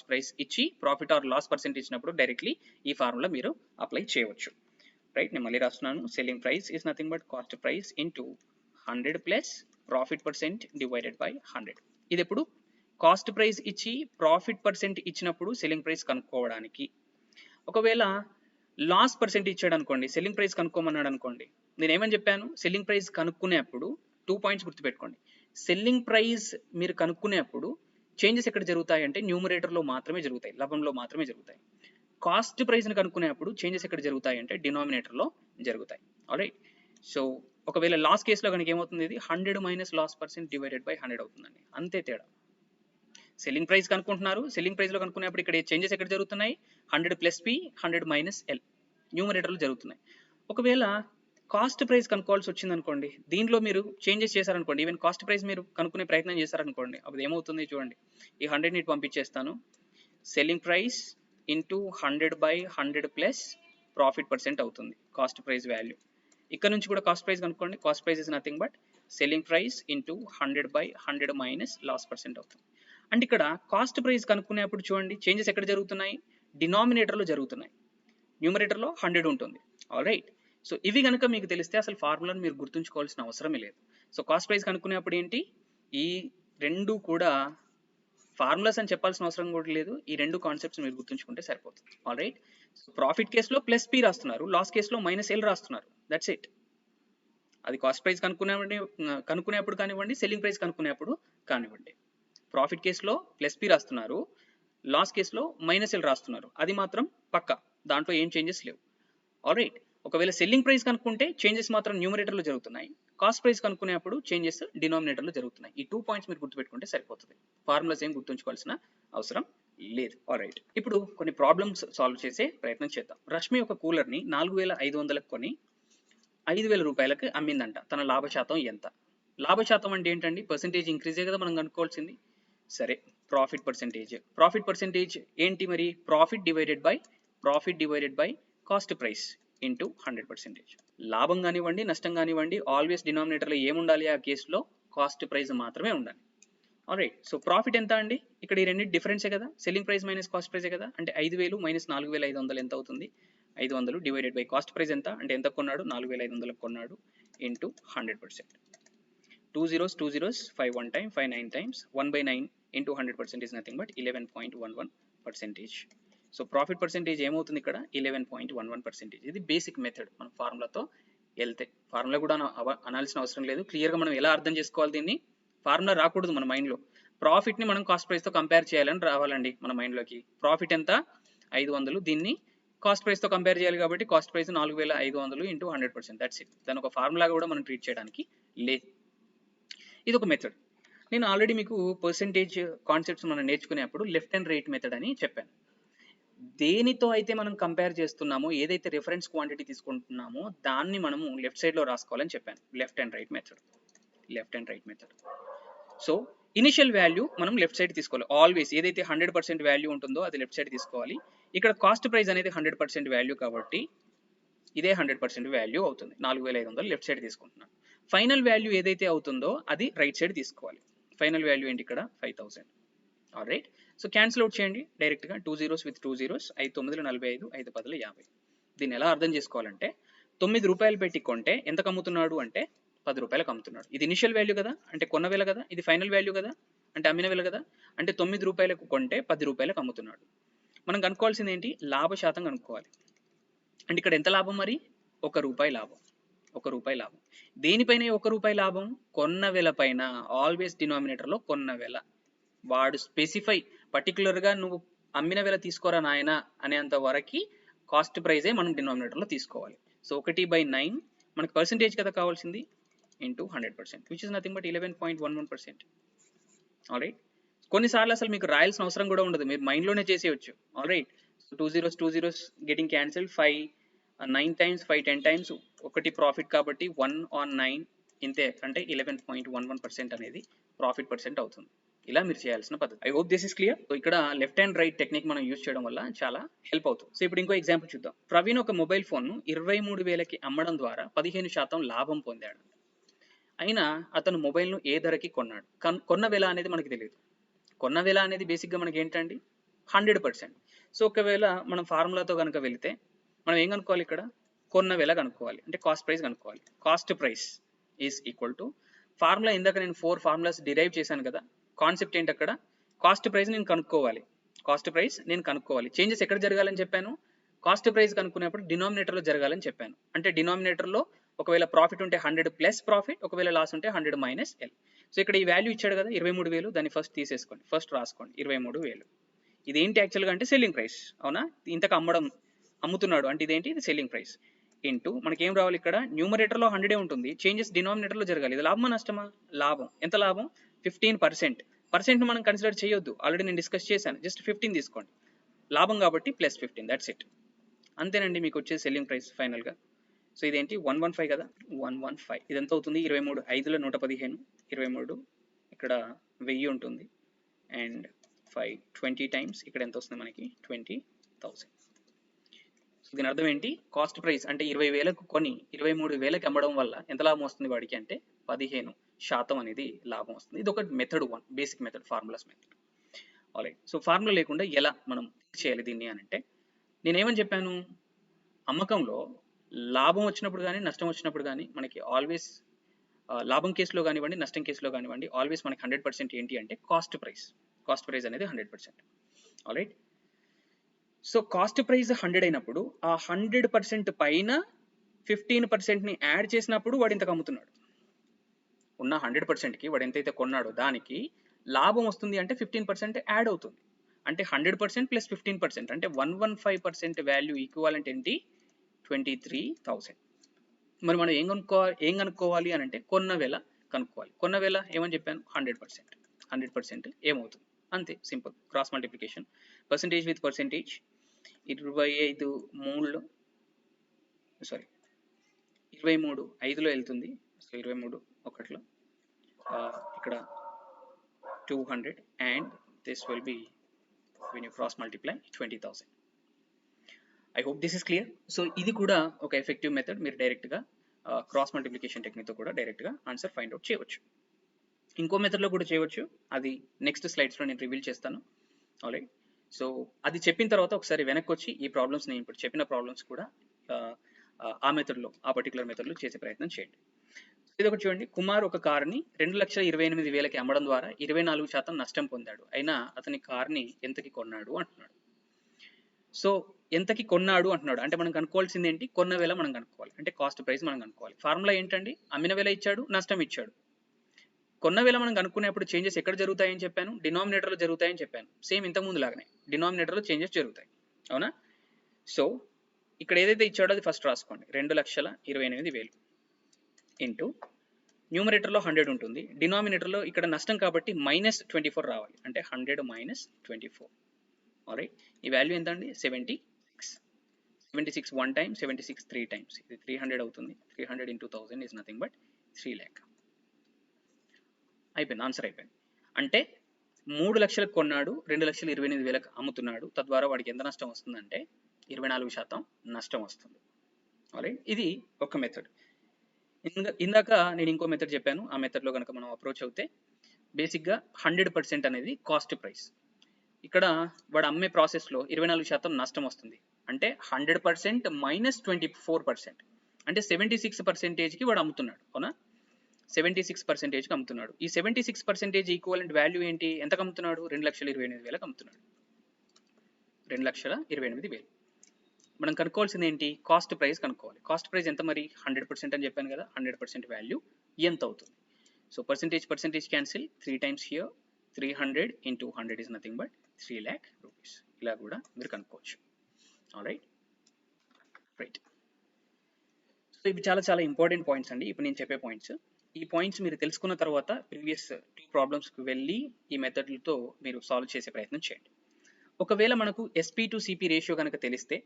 price ఇచ్చి ప్రాఫిట్ ఆర్ లాస్ పర్సెంట్ ఇచ్చినప్పుడు డైరెక్ట్లీ ఈ ఫార్ములా మీరు అప్లై చేయవచ్చు. రైట్, నేను మళ్ళీ రాస్తున్నాను. Selling price is nothing but cost price into 100 plus profit percent divided by 100. ఇది ఎప్పుడు కాస్ట్ ప్రైస్ ఇచ్చి ప్రాఫిట్ పర్సెంట్ ఇచ్చినప్పుడు సెల్లింగ్ ప్రైస్ కనుక్కోవడానికి. ఒకవేళ లాస్ పర్సెంట్ ఇచ్చాడు అనుకోండి, సెల్లింగ్ ప్రైస్ కనుక్కోమన్నాడు అనుకోండి, నేను ఏమని చెప్పాను, సెల్లింగ్ ప్రైస్ కనుక్కునేప్పుడు 2 పాయింట్స్ గుర్తుపెట్టుకోండి. సెల్లింగ్ ప్రైస్ మీరు కనుక్కునేప్పుడు చేంజెస్ ఎక్కడ జరుగుతాయి అంటే న్యూమరేటర్లో మాత్రమే జరుగుతాయి, లవంలో మాత్రమే జరుగుతాయి. కాస్ట్ ప్రైస్ని కనుక్కునేప్పుడు చేంజెస్ ఎక్కడ జరుగుతాయి అంటే డినామినేటర్లో జరుగుతాయి. ఆల్రైట్. సో ఒకవేళ లాస్ కేసులో కనుక ఏమవుతుంది, ఇది 100 minus loss percent divided by 100 అవుతుందండి, అంతే తేడా. సెల్లింగ్ ప్రైస్ కనుక్కుంటున్నారు, సెల్లింగ్ ప్రైస్లో కనుక్కునేప్పుడు ఇక్కడ చేంజెస్ ఎక్కడ జరుగుతున్నాయి, 100 ప్లస్ పి 100 మైనస్ ఎల్ న్యూమరేటర్లు జరుగుతున్నాయి. ఒకవేళ కాస్ట్ ప్రైస్ కనుక్కోవాల్సి వచ్చింది అనుకోండి, దీంట్లో మీరు చేంజెస్ చేశారనుకోండి, ఈవెన్ కాస్ట్ ప్రైస్ మీరు కనుక్కునే ప్రయత్నం చేశారనుకోండి, అప్పుడు ఏమవుతుంది చూడండి, ఈ 100ని ఇటు పంపించేస్తాను, selling price into 100 by 100 plus profit percent అవుతుంది కాస్ట్ ప్రైస్ వాల్యూ. ఇక్కడ నుంచి కూడా కాస్ట్ ప్రైస్ కనుక్కోండి, cost price is nothing but selling price into 100 by 100 minus loss percent అవుతుంది. అండ్ ఇక్కడ కాస్ట్ ప్రైస్ కనుక్కునేప్పుడు చూడండి చేంజెస్ ఎక్కడ జరుగుతున్నాయి, డినామినేటర్లో జరుగుతున్నాయి, న్యూమరేటర్లో 100 ఉంటుంది. ఆల్రైట్. సో ఇవి కనుక మీకు తెలిస్తే అసలు ఫార్ములాను మీరు గుర్తుంచుకోవాల్సిన అవసరమే లేదు. సో కాస్ట్ ప్రైస్ కనుక్కునేప్పుడు ఏంటి, ఈ రెండు కూడా ఫార్ములాస్ అని చెప్పాల్సిన అవసరం కూడా లేదు, ఈ రెండు కాన్సెప్ట్స్ మీరు గుర్తుంచుకుంటే సరిపోతుంది. ఆల్రైట్. సో ప్రాఫిట్ కేసులో ప్లస్ పి రాస్తున్నారు, లాస్ కేసులో మైనస్ ఎల్ రాస్తున్నారు, దట్స్ ఇట్. అది కాస్ట్ ప్రైస్ కనుక్కునేప్పుడు కానివ్వండి, సెల్లింగ్ ప్రైస్ కనుక్కునేప్పుడు కానివ్వండి. ప్రాఫిట్ కేసులో ప్లస్ పి రాస్తున్నారు, లాస్ కేసులో మైనస్ ఎల్ రాస్తున్నారు, అది మాత్రం పక్కా, దాంట్లో ఏం చేంజెస్ లేవు. ఆల్రైట్. ఒకవేళ సెల్లింగ్ ప్రైస్ కనుక్కుంటే చేంజెస్ మాత్రం న్యూమరేటర్లో జరుగుతున్నాయి, కాస్ట్ ప్రైస్ కనుక్కునేప్పుడు చేంజెస్ డినామినేటర్లో జరుగుతున్నాయి. ఈ 2 పాయింట్స్ మీరు గుర్తుపెట్టుకుంటే సరిపోతుంది, ఫార్ములాస్ ఏం గుర్తుంచుకోవాల్సిన అవసరం లేదు. ఆల్రైట్. ఇప్పుడు కొన్ని ప్రాబ్లమ్స్ సాల్వ్ చేసే ప్రయత్నం చేద్దాం. రష్మి ఒక కూలర్ని 4500కి కొని 5000 రూపాయలకు అమ్మిందంట, తన లాభ శాతం ఎంత? లాభ శాతం అంటే ఏంటండి, పర్సెంటేజ్ ఇంక్రీజే కదా మనం కనుక్కోవాల్సింది. సరే, ప్రాఫిట్ పర్సెంటేజ్ ఏంటి మరి, profit divided by cost price into 100%. లాభం కానివ్వండి నష్టం కానివ్వండి ఆల్వేస్ డినామినేటర్లో ఏముండాలి, ఆ కేసులో కాస్ట్ ప్రైస్ మాత్రమే ఉండాలి. ఆల్రైట్. సో ప్రాఫిట్ ఎంత అండి, ఇక్కడ ఈ రెండింటి డిఫరెన్సే కదా, సెల్లింగ్ ప్రైస్ మైనస్ కాస్ట్ ప్రైసే కదా, అంటే 5000 మైనస్ 4500 ఎంత అవుతుంది, 500 డివైడెడ్ బై కాస్ట్ ప్రైస్ ఎంత అంటే ఎంత కొన్నాడు, 4500 కొన్నాడు, into 100%. 2 zeros 5 1 time 5 9 times 1/9 into 100% is nothing but 11.11%. So profit percentage ఏమవుతుంది ఇక్కడ, 11.11%. ఇది బేసిక్ మెథడ్. మనం ఫార్ములాతో వెళ్తే, ఫార్ములా కూడా అనాల్సిన అవసరం లేదు, క్లియర్గా మనం ఎలా అర్థం చేసుకోవాలి దీన్ని, ఫార్ములా రాకూడదు మన మైండ్లో, ప్రాఫిట్ని మనం కాస్ట్ ప్రైస్తో కంపేర్ చేయాలని రావాలండి మన మైండ్లోకి. ప్రాఫిట్ ఎంత 500, దీన్ని కాస్ట్ ప్రైస్తో కంపేర్ చేయాలి కాబట్టి cost price 4500 into 100%, that's it. దాని ఒక ఫార్ములా కూడా మనం ట్రీట్ చేయడానికి లేదు. ఇది ఒక మెథడ్. నేను ఆల్రెడీ మీకు పర్సెంటేజ్ కాన్సెప్ట్స్ మనం నేర్చుకునేప్పుడు లెఫ్ట్ అండ్ రైట్ మెథడ్ అని చెప్పాను. దేనితో అయితే మనం కంపేర్ చేస్తున్నామో, ఏదైతే రిఫరెన్స్ క్వాంటిటీ తీసుకుంటున్నామో దాన్ని మనము లెఫ్ట్ సైడ్లో రాసుకోవాలని చెప్పాను, left and right method. So initial value మనం లెఫ్ట్ సైడ్ తీసుకోవాలి ఆల్వేస్, ఏదైతే 100% వాల్యూ ఉంటుందో అది లెఫ్ట్ సైడ్ తీసుకోవాలి. ఇక్కడ కాస్ట్ ప్రైస్ అనేది 100% వాల్యూ కాబట్టి ఇదే 100% వాల్యూ అవుతుంది, 4500 లెఫ్ట్ సైడ్ తీసుకుంటున్నాను. ఫైనల్ వాల్యూ ఏదైతే అవుతుందో అది రైట్ సైడ్ తీసుకోవాలి. ఫైనల్ వాల్యూ ఏంటి ఇక్కడ 5000. ఆల్రైట్. సో క్యాన్సిల్ అవుట్ చేయండి డైరెక్ట్గా, 2 zeros with 2 zeros, 5 9 45, 5 10 50. దీన్ని ఎలా అర్థం చేసుకోవాలంటే, 9 రూపాయలు పెట్టి కొంటే ఎంతకు అమ్ముతున్నాడు అంటే 10 రూపాయలకు అమ్ముతున్నాడు. ఇది ఇనిషియల్ వాల్యూ కదా, అంటే కొన్న వేల కదా, ఇది ఫైనల్ వాల్యూ కదా, అంటే అమ్మిన వేల కదా, అంటే 9 రూపాయలకు కొంటే 10 రూపాయలకు అమ్ముతున్నాడు. మనం కనుక్కోవాల్సింది ఏంటి, లాభ శాతం కనుక్కోవాలి. అంటే ఇక్కడ ఎంత లాభం మరి, 1 రూపాయి లాభం, 1 రూపాయి లాభం. దేనిపైన 1 రూపాయి లాభం, కొన్న వేల పైన, ఆల్వేస్ డినామినేటర్లో కొన్న వేల. వాడు స్పెసిఫై పర్టికులర్గా నువ్వు అమ్మిన వేల తీసుకోరా నాయన అనేంత వరకు కాస్ట్ ప్రైజే మనం డినామినేటర్లో తీసుకోవాలి. సో 1/9 మనకు పర్సెంటేజ్ కదా కావాల్సింది, into 100%, which is nothing but 11.11%. Alright. కొన్నిసార్లు అసలు మీకు రాయాల్సిన అవసరం కూడా ఉండదు, మీరు మైండ్లోనే చేసేయచ్చు. Alright. So 2 zeros getting cancel, 5 9 times 5 10 times, ఒకటి ప్రాఫిట్ కాబట్టి 1 on 9 ఇంతే, అంటే 11.11% అనేది ప్రాఫిట్ పర్సెంట్ అవుతుంది. ఇలా మీరు చేయాల్సిన పద్ధతి. I hope this is clear. So ఇక్కడ లెఫ్ట్ అండ్ రైట్ టెక్నిక్ మనం యూజ్ చేయడం వల్ల చాలా హెల్ప్ అవుతుంది. సో ఇప్పుడు ఇంకో ఎగ్జాంపుల్ చూద్దాం. ప్రవీణ్ ఒక మొబైల్ ఫోన్ను 23,000కి అమ్మడం ద్వారా 15% లాభం పొందాడు. అయినా అతను మొబైల్ను ఏ ధరకి కొన్నాడు, కొన్న వెల అనేది మనకి తెలియదు. కొన్న వెల అనేది బేసిక్గా మనకి ఏంటండి 100%. సో ఒకవేళ మనం ఫార్ములాతో కనుక వెళితే మనం ఏం కనుక్కోవాలి, ఇక్కడ కొన్న వెల కనుక్కోవాలి, అంటే కాస్ట్ ప్రైస్ కనుక్కోవాలి. Cost price is equal to formula, ఇందాక నేను 4 ఫార్ములాస్ డిరైవ్ చేశాను కదా, కాన్సెప్ట్ ఏంటి అక్కడ, కాస్ట్ ప్రైస్ నేను కనుక్కోవాలి. కాస్ట్ ప్రైస్ నేను కనుక్కోవాలి. చేంజెస్ ఎక్కడ జరగాలని చెప్పాను, కాస్ట్ ప్రైస్ కనుక్కునేప్పుడు డినామినేటర్లో జరగాలని చెప్పాను. అంటే డినామినేటర్లో ఒకవేళ ప్రాఫిట్ ఉంటే 100 ప్లస్ ప్రాఫిట్, ఒకవేళ లాస్ ఉంటే 100 మైనస్ ఎల్. సో ఇక్కడ ఈ వాల్యూ ఇచ్చాడు కదా 23,000, దాన్ని ఫస్ట్ తీసేసుకోండి, ఫస్ట్ రాసుకోండి 23,000. ఇదేంటి యాక్చువల్గా అంటే సెల్లింగ్ ప్రైస్, అవునా, ఇంతకు అమ్ముతున్నాడు అంటే ఇదేంటి, ఇది సెల్లింగ్ ప్రైస్. ఇంటూ మనకి ఏం రావాలి, ఇక్కడ న్యూమరేటర్లో 100 ఉంటుంది, చేంజెస్ డినామినేటర్లో జరగాలి. ఇది లాభమా నష్టమా, లాభం. ఎంత లాభం, 15%. పర్సెంట్ మనం కన్సిడర్ చేయొద్దు, ఆల్రెడీ నేను డిస్కస్ చేశాను, జస్ట్ 15 తీసుకోండి, లాభం కాబట్టి ప్లస్ 15, దట్స్ ఇట్. అంతేనండి మీకు వచ్చే సెల్లింగ్ ప్రైస్ ఫైనల్గా. సో ఇదేంటి 115 కదా, 115 ఇది ఎంత అవుతుంది, 23, 5లో 115, 23 ఇక్కడ 1000 ఉంటుంది, అండ్ 5 20 టైమ్స్ ఇక్కడ ఎంత వస్తుంది మనకి 20,000. సో దీని అర్థం ఏంటి, కాస్ట్ ప్రైస్ అంటే 20,000కు కొని 23,000కి అమ్మడం వల్ల ఎంత లాభం వస్తుంది వాడికి అంటే 15% అనేది లాభం వస్తుంది. ఇది ఒక method 1, basic method, formulas method. Alright, so formula లేకుండా ఎలా మనం చేయాలి దీన్ని అని అంటే, నేనేమని చెప్పాను, అమ్మకంలో లాభం వచ్చినప్పుడు కానీ నష్టం వచ్చినప్పుడు కానీ మనకి ఆల్వేస్, లాభం కేసులో కానివ్వండి నష్టం కేసులో కానివ్వండి, ఆల్వేస్ మనకి 100% ఏంటి అంటే కాస్ట్ ప్రైస్ అనేది 100%. ఆల్రైట్, సో కాస్ట్ ప్రైస్ 100 అయినప్పుడు ఆ 100% పైన 15%ని యాడ్ చేసినప్పుడు వాడు ఇంతకు అమ్ముతున్నాడు. ఉన్న 100%కి వాడు ఎంతైతే కొన్నాడో దానికి లాభం వస్తుంది అంటే 15% యాడ్ అవుతుంది. అంటే 100% ప్లస్ 15% అంటే 115% వాల్యూ ఈక్వాలెంట్ ఏంటి, 23,000. మరి మనం ఏం కనుక్కోవాలి అని అంటే కొన్న వెల కనుక్కోవాలి. కొన్న వెల ఏమని చెప్పాను, 100% ఏమవుతుంది, అంతే, simple cross multiplication. Percentage with percentage, 23 5లో వెళ్తుంది. సో 23 1లో ఇక్కడ 200 and this will be when you cross multiply 20,000. I hope this is clear. So ఇది కూడా ఒక ఎఫెక్టివ్ మెథడ్, మీరు డైరెక్ట్గా క్రాస్ మల్టిప్లికేషన్ టెక్నిక్తో కూడా డైరెక్ట్గా ఆన్సర్ ఫైండ్ అవుట్ చేయవచ్చు. ఇంకో మెథడ్లో కూడా చేయవచ్చు, అది నెక్స్ట్ స్లైడ్స్లో నేను రివీల్ చేస్తాను. ఆల్రైట్, సో అది చెప్పిన తర్వాత ఒకసారి వెనక్కి వచ్చి ఈ ప్రాబ్లమ్స్, నేను ఇప్పుడు చెప్పిన ప్రాబ్లమ్స్ కూడా ఆ మెథడ్లో, ఆ పర్టికులర్ మెథడ్లో చేసే ప్రయత్నం చేయండి. ఇది ఒకటి చూడండి, కుమార్ ఒక కార్ని 2,28,000కి అమ్మడం ద్వారా 24% నష్టం పొందాడు. అయినా అతని కార్ని ఎంతకి కొన్నాడు అంటున్నాడు. సో ఎంతకి కొన్నాడు అంటున్నాడు అంటే మనం కనుక్కోవాల్సింది ఏంటి, కొన్న వెల మనం కనుక్కోవాలి, అంటే కాస్ట్ ప్రైస్ మనం కనుక్కోవాలి. ఫార్ములా ఏంటండి, అమ్మిన వెల ఇచ్చాడు, నష్టం ఇచ్చాడు. కొన్న వేళ మనం కనుక్కునేప్పుడు చేంజెస్ ఎక్కడ జరుగుతాయని చెప్పాను, డినామినేటర్లో జరుగుతాయని చెప్పాను. సేమ్ ఇంతకుముందు లాగానే డినామినేటర్లో చేంజెస్ జరుగుతాయి, అవునా. సో ఇక్కడ ఏదైతే ఇచ్చాడో అది ఫస్ట్ రాసుకోండి, 2,28,000 ఇంటూ న్యూమరేటర్లో 100 ఉంటుంది, డినామినేటర్లో ఇక్కడ నష్టం కాబట్టి -24 రావాలి, అంటే 100 మైనస్ 24. ఆల్రైట్, ఈ వాల్యూ ఎంత అండి, 76 1 టైమ్, 76 3 టైమ్స్, ఇది 300 అవుతుంది. 300 into 1000 is nothing but 3 lakh. అయిపోయింది, ఆన్సర్ అయిపోయింది. అంటే 3 లక్షలకు కొన్నాడు, 2,28,000కి అమ్ముతున్నాడు, తద్వారా వాడికి ఎంత నష్టం వస్తుందంటే 24% నష్టం వస్తుంది. ఆల్రైట్, ఇది ఒక మెథడ్. ఇందాక నేను ఇంకో మెథడ్ చెప్పాను, ఆ మెథడ్లో కనుక మనం అప్రోచ్ అవుతే బేసిక్గా 100% అనేది కాస్ట్ ప్రైస్. ఇక్కడ వాడు అమ్మే ప్రాసెస్లో 24% నష్టం వస్తుంది, అంటే 100% మైనస్ 24%, అంటే 76%కి వాడు అమ్ముతున్నాడు, అవునా. 76%కి అమ్ముతున్నాడు. ఈ 76% ఈక్వలెంట్ వాల్యూ ఏంటి, ఎంతకు అమ్ముతున్నాడు, 2,28,000కి అమ్ముతున్నాడు. 2,28,000. మనం కనుక్కోవాల్సింది ఏంటి, కాస్ట్ ప్రైస్ కనుక్కోవాలి. కాస్ట్ ప్రైస్ ఎంత మరి, 100% అని చెప్పాను కదా, 100% వాల్యూ ఎంత అవుతుంది. So percentage cancel, 3 times here, 300 into 100 is nothing but 3 lakh rupees. ఇలా కూడా మీరు కనుక్కోవచ్చు. Alright, right. సో ఇవి చాలా ఇంపార్టెంట్ పాయింట్స్ అండి, ఇప్పుడు నేను చెప్పే పాయింట్స్. ఈ పాయింట్స్ మీరు తెలుసుకున్న తర్వాత ప్రీవియస్ 2 ప్రాబ్లమ్స్కి వెళ్ళి ఈ మెథడ్లతో మీరు సాల్వ్ చేసే ప్రయత్నం చేయండి. ఒకవేళ మనకు ఎస్పీ టు సిపి రేషియో కనుక తెలిస్తే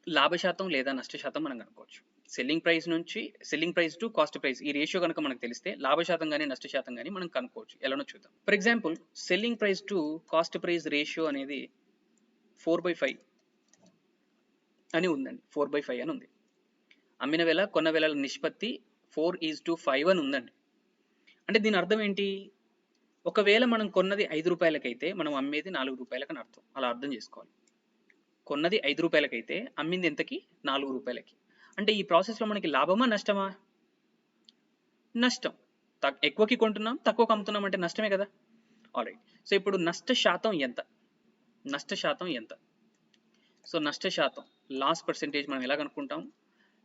లాభశాతం లేదా నష్టశాతం మనం కనుక్కోవచ్చు. Selling price to cost price ఈ రేషియో కనుక మనకు తెలిస్తే లాభశాతం కానీ నష్టశాతం కానీ మనం కనుక్కోవచ్చు. ఎలానో చూద్దాం. For example, selling price to cost price ratio అనేది 4/5 అని ఉందండి. 4/5 అని ఉంది. అమ్మిన వేల కొన్న వేల నిష్పత్తి 4:5 అని ఉందండి. అంటే దీని అర్థం ఏంటి? ఒకవేళ మనం కొన్నది 5 రూపాయలకైతే మనం అమ్మేది 4 రూపాయలకని అర్థం. అలా అర్థం చేసుకోవాలి. కొన్నది 5 రూపాయలకైతే అమ్మింది ఎంతకి? 4 రూపాయలకి. అంటే ఈ ప్రాసెస్‌లో మనకి లాభమా? నష్టమా? నష్టం. ఎక్కువకి కొంటున్నాం, తక్కువకి అమ్ముతున్నాం అంటే నష్టమే కదా! ఆల్రైట్. సో ఇప్పుడు నష్ట శాతం ఎంత? నష్ట శాతం ఎంత? సో నష్ట శాతం లాస్ పర్సెంటేజ్ మనం ఎలా కనుక్కుంటాం?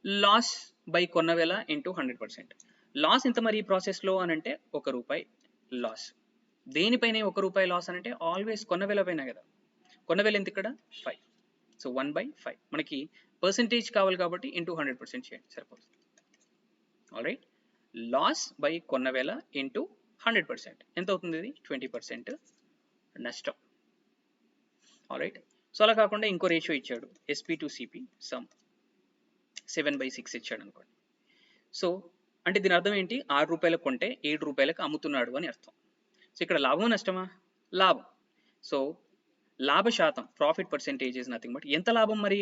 లాస్ బై కొన్న వేల ఇంటూ 100%. లాస్ ఎంత మరి ఈ ప్రాసెస్‌లో అనంటే ₹1 లాస్. దేనిపైన ₹1 లాస్ అనంటే ఆల్వేస్ కొన్న వేల పైన కదా! కొన్న వేల ఎంత ఇక్కడ? 5. సో 1/5 మనకి పర్సెంటేజ్ కావాలి కాబట్టి ఇంటూ 100% చేయండి సరిపోతుంది. ఆల్రైట్. లాస్ బై కొన్న వేల ఇంటూ 100% ఎంత అవుతుంది? ఇది 20% నష్టం. ఆల్రైట్. సో అలా కాకుండా ఇంకో రేషియో ఇచ్చాడు. ఎస్పీ టు సిపి సమ్ 7/6 ఇచ్చాడు అనుకోండి. సో అంటే దీని అర్థం ఏంటి? 6 రూపాయలకు కొంటే 7 రూపాయలకు అమ్ముతున్నాడు అని అర్థం. సో ఇక్కడ లాభమా నష్టమా? లాభం. సో లాభ శాతం profit percentage is nothing but ఎంత లాభం మరి?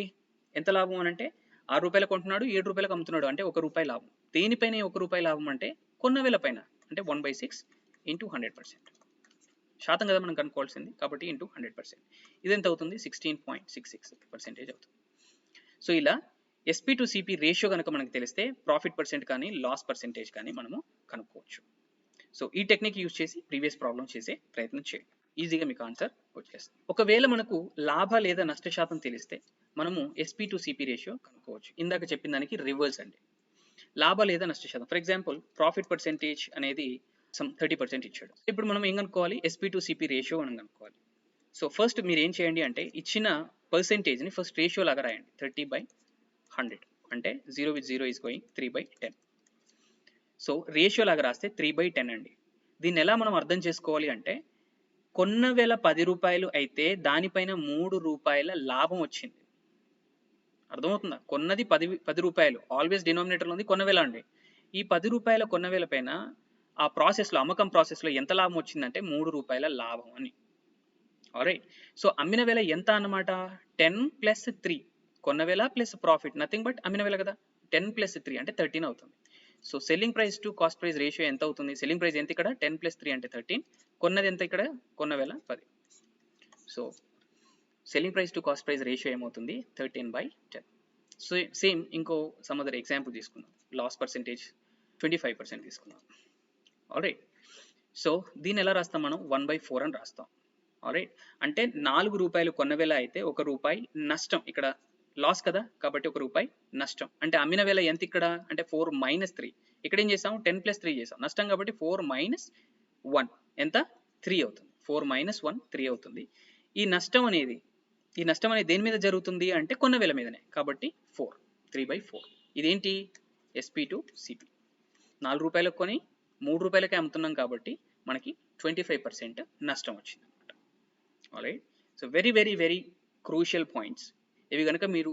ఎంత లాభం అని అంటే 6 రూపాయలకు కొంటున్నాడు, 7 రూపాయలకు అమ్ముతున్నాడు అంటే ₹1 లాభం. దేనిపైన ₹1 లాభం అంటే కొన్న వేల పైన. అంటే 1/6 ఇంటూ 100%. శాతం కదా మనం కనుక్కోవాల్సింది కాబట్టి ఇంటూ 100%. ఇది ఎంత అవుతుంది? 16.66% అవుతుంది. సో ఇలా ఎస్పీ టు సిపి రేషియో కనుక మనకు తెలిస్తే ప్రాఫిట్ పర్సెంట్ కానీ లాస్ పర్సెంటేజ్ కానీ మనము కనుక్కోవచ్చు. సో ఈ టెక్నిక్ యూజ్ చేసి ప్రీవియస్ ప్రాబ్లమ్ చేసే ప్రయత్నం చేయండి. ఈజీగా మీకు ఆన్సర్ వచ్చేస్తుంది. ఒకవేళ మనకు లాభ లేదా నష్ట శాతం తెలిస్తే మనము ఎస్పీ టు సిపి రేషియో కనుక్కోవచ్చు. ఇందాక చెప్పిన దానికి రివర్స్ అండి. లాభ లేదా నష్ట శాతం. ఫర్ ఎగ్జాంపుల్ ప్రాఫిట్ పర్సెంటేజ్ అనేది 30% ఇచ్చాడు. ఇప్పుడు మనం ఏం కనుక్కోవాలి? ఎస్పీ టు సిపి రేషియో మనం కనుక్కోవాలి. సో ఫస్ట్ మీరు ఏం చేయండి అంటే ఇచ్చిన పర్సెంటేజ్ని ఫస్ట్ రేషియో లాగా రాయండి. 30/100 అంటే 0 with 0 is going 3/10. So ratio లాగా రాస్తే 3/10 అండి. దీన్ని ఎలా మనం అర్థం చేసుకోవాలి అంటే కొన్న వేల ₹10 అయితే దానిపైన ₹3 లాభం వచ్చింది. అర్థమవుతుందా? కొన్నది 10 రూపాయలు ఆల్వేస్ డినామినేటర్లో ఉంది కొన్న వేల అండి. ఈ ₹10 కొన్న వేల పైన ఆ ప్రాసెస్లో అమ్మకం ప్రాసెస్లో ఎంత లాభం వచ్చిందంటే ₹3 లాభం అని. ఆల్రైట్. సో అమ్మిన వేల ఎంత అన్నమాట? 10 + 3 కొన్న వేల ప్లస్ ప్రాఫిట్ నథింగ్ బట్ అమ్మిన వేల కదా! 10 + 3 అంటే 13 అవుతుంది. So selling price to cost price ratio ఎంత అవుతుంది? సెల్లింగ్ ప్రైస్ ఎంత ఇక్కడ? 10 + 3 అంటే 13. కొన్నది ఎంత ఇక్కడ? కొన్న వేల 10. So selling price to cost price ratio ఏమవుతుంది? 13/10. సో సేమ్ ఇంకో సమ్ అదర్ ఎగ్జాంపుల్ తీసుకుందాం. లాస్ పర్సెంటేజ్ 25% తీసుకుందాం. ఆల్రైట్. సో దీన్ని ఎలా రాస్తాం మనం? 1/4 అని రాస్తాం. ఆల్రైట్. అంటే ₹4 కొన్న వేల అయితే ₹1 నష్టం. ఇక్కడ లాస్ కదా కాబట్టి ₹1 నష్టం. అంటే అమ్మిన వేల ఎంత ఇక్కడ? అంటే 4 - 3. ఇక్కడ ఏం చేసాం? 10 + 3 చేసాం. నష్టం కాబట్టి 4 - 1 ఎంత? 3 అవుతుంది. 4 - 1 3 అవుతుంది. ఈ నష్టం అనేది దేని మీద జరుగుతుంది అంటే కొన్న వేల మీదనే. కాబట్టి 4 3/4. ఇదేంటి? SP to CP. ₹4 కొని ₹3 అమ్ముతున్నాం కాబట్టి మనకి 25% నష్టం వచ్చింది అనమాట. Alright. So very very very crucial points ఇవి కనుక మీరు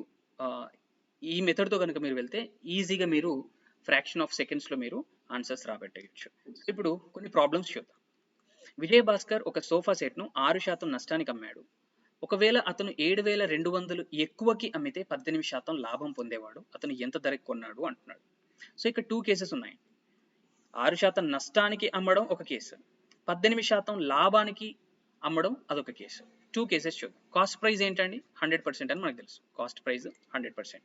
ఈ మెథడ్తో కనుక మీరు వెళ్తే ఈజీగా మీరు ఫ్రాక్షన్ ఆఫ్ సెకండ్స్లో మీరు ఆన్సర్స్ రాబట్టేయచ్చు. ఇప్పుడు కొన్ని ప్రాబ్లమ్స్ చూద్దాం. విజయ్ భాస్కర్ ఒక సోఫా సెట్ను 6% నష్టానికి అమ్మాడు. ఒకవేళ అతను 7,200 ఎక్కువకి అమ్మితే 18% లాభం పొందేవాడు. అతను ఎంత ధరకు కొన్నాడు అంటున్నాడు. సో ఇక్కడ 2 కేసెస్ ఉన్నాయి. 6% నష్టానికి అమ్మడం ఒక కేసు, 18% లాభానికి అమ్మడం అదొక కేసు. 2 కేసెస్ చూద్దాం. కాస్ట్ ప్రైస్ ఏంటండి? 100% అని మనకు తెలుసు. Cost price 100%.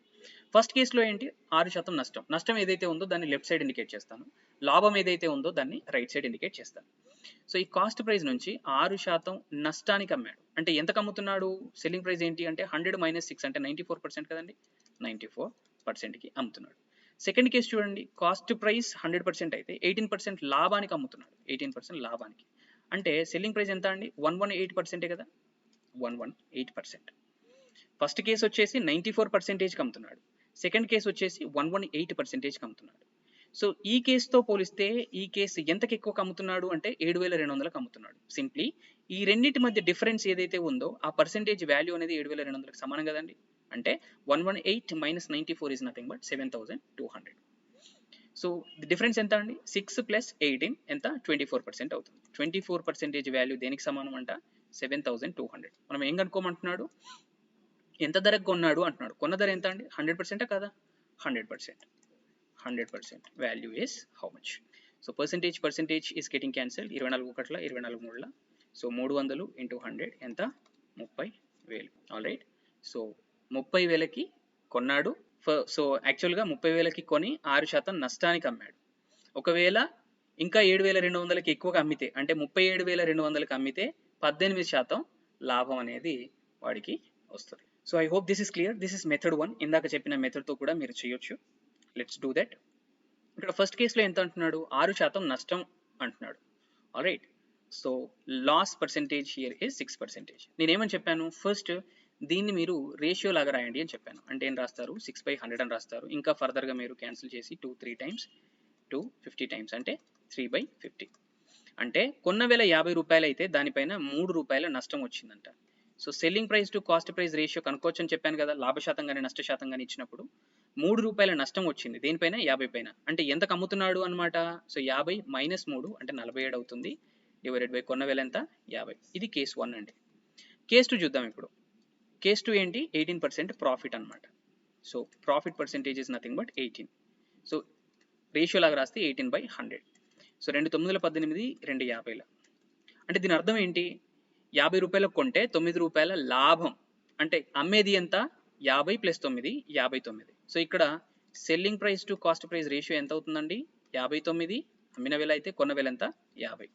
ఫస్ట్ కేసులో ఏంటి? 6% నష్టం. నష్టం ఏదైతే ఉందో దాన్ని లెఫ్ట్ సైడ్ ఇండికేట్ చేస్తాను. లాభం ఏదైతే ఉందో దాన్ని రైట్ సైడ్ ఇండికేట్ చేస్తాను. సో ఈ కాస్ట్ ప్రైస్ నుంచి 6% నష్టానికి అమ్మాడు. అంటే ఎంతకు అమ్ముతున్నాడు? సెల్లింగ్ ప్రైస్ ఏంటి అంటే 100 - 6 అంటే 94% కదండి. 94%కి అమ్ముతున్నాడు. సెకండ్ కేసు చూడండి. కాస్ట్ ప్రైస్ 100% అయితే 18% లాభానికి అమ్ముతున్నాడు. 18% లాభానికి. అంటే సెల్లింగ్ ప్రైస్ ఎంత అండి? 118% కదా. 118%. ఫస్ట్ కేసు వచ్చేసి 94%కి అమ్ముతున్నాడు. సెకండ్ కేసు వచ్చేసి 118%కి అమ్ముతున్నాడు. సో ఈ కేసుతో పోలిస్తే ఈ కేసు ఎంతకి ఎక్కువ అమ్ముతున్నాడు అంటే 7,200కి అమ్ముతున్నాడు. సింప్లీ ఈ రెండింటి మధ్య డిఫరెన్స్ ఏదైతే ఉందో ఆ పర్సెంటేజ్ వాల్యూ అనేది 7,200కి సమానం కదండి. అంటే 118 - 94 is nothing but 7,200. So difference ఎంత అండి? 6 + 18 ఎంత? 24% అవుతుంది. 24% వాల్యూ దేనికి సమానం అంట? 7,200. మనం ఏం కనుక్కోమంటున్నాడు? ఎంత ధరకు కొన్నాడు అంటున్నాడు. కొన్న ధర ఎంత అండి? 100% కదా. 100%. 100%. Value is how much? So percentage is getting cancelled. 24 ఒకట్ల 24 మూడుల. సో 300 into 100 ఎంత? 30,000. All right. సో 30,000కి కొన్నాడు. సో యాక్చువల్గా 30,000కి కొని 6% నష్టానికి అమ్మాడు. ఒకవేళ ఇంకా 7,200కి ఎక్కువగా అమ్మితే, అంటే 37,200కి అమ్మితే 18% లాభం అనేది వాడికి వస్తుంది. So I hope this is clear. This is method 1. ఇందాక చెప్పిన మెథడ్తో కూడా మీరు చేయొచ్చు. Let's do that. ఇక్కడ ఫస్ట్ కేసులో ఎంత అంటున్నాడు? 6% నష్టం అంటున్నాడు. All right. So loss percentage here is 6%. నేనేమని చెప్పాను? ఫస్ట్ దీన్ని మీరు రేషియో లాగా రాయండి అని చెప్పాను. అంటే ఏం రాస్తారు? 6/100 అని రాస్తారు. ఇంకా ఫర్దర్గా మీరు క్యాన్సిల్ చేసి 3 times 50 times అంటే 3/50. అంటే కొన్న వేల 50 రూపాయలు అయితే దానిపైన 3 రూపాయల నష్టం వచ్చిందంట. So selling price to cost price ratio కనుక్కోవచ్చు అని చెప్పాను కదా, లాభశాతం కానీ నష్ట శాతం కానీ ఇచ్చినప్పుడు 3 రూపాయల నష్టం వచ్చింది. దేనిపైన? 50 పైన. అంటే ఎంతకు అమ్ముతున్నాడు అనమాట? సో 50 - 3 అంటే 47 అవుతుంది. డివైడెడ్ బై కొన్న వేల ఎంత? 50. ఇది కేస్ 1 అండి. కేస్ 2 చూద్దాం ఇప్పుడు. కేస్ 2 ఏంటి? 18% ప్రాఫిట్ అనమాట. So profit percentage is nothing but 18. So ratio లాగా రాస్తే 18/100. సో 2 9 18, 2 50. అంటే దీని అర్థం ఏంటి? 50 రూపాయలకు కొంటే 9 రూపాయల లాభం. అంటే అమ్మేది ఎంత? 50 + 9 59. సో ఇక్కడ selling price to cost price ratio ఎంత అవుతుందండి? 59. అమ్మిన వేల అయితే కొన్న వేల ఎంత? 50.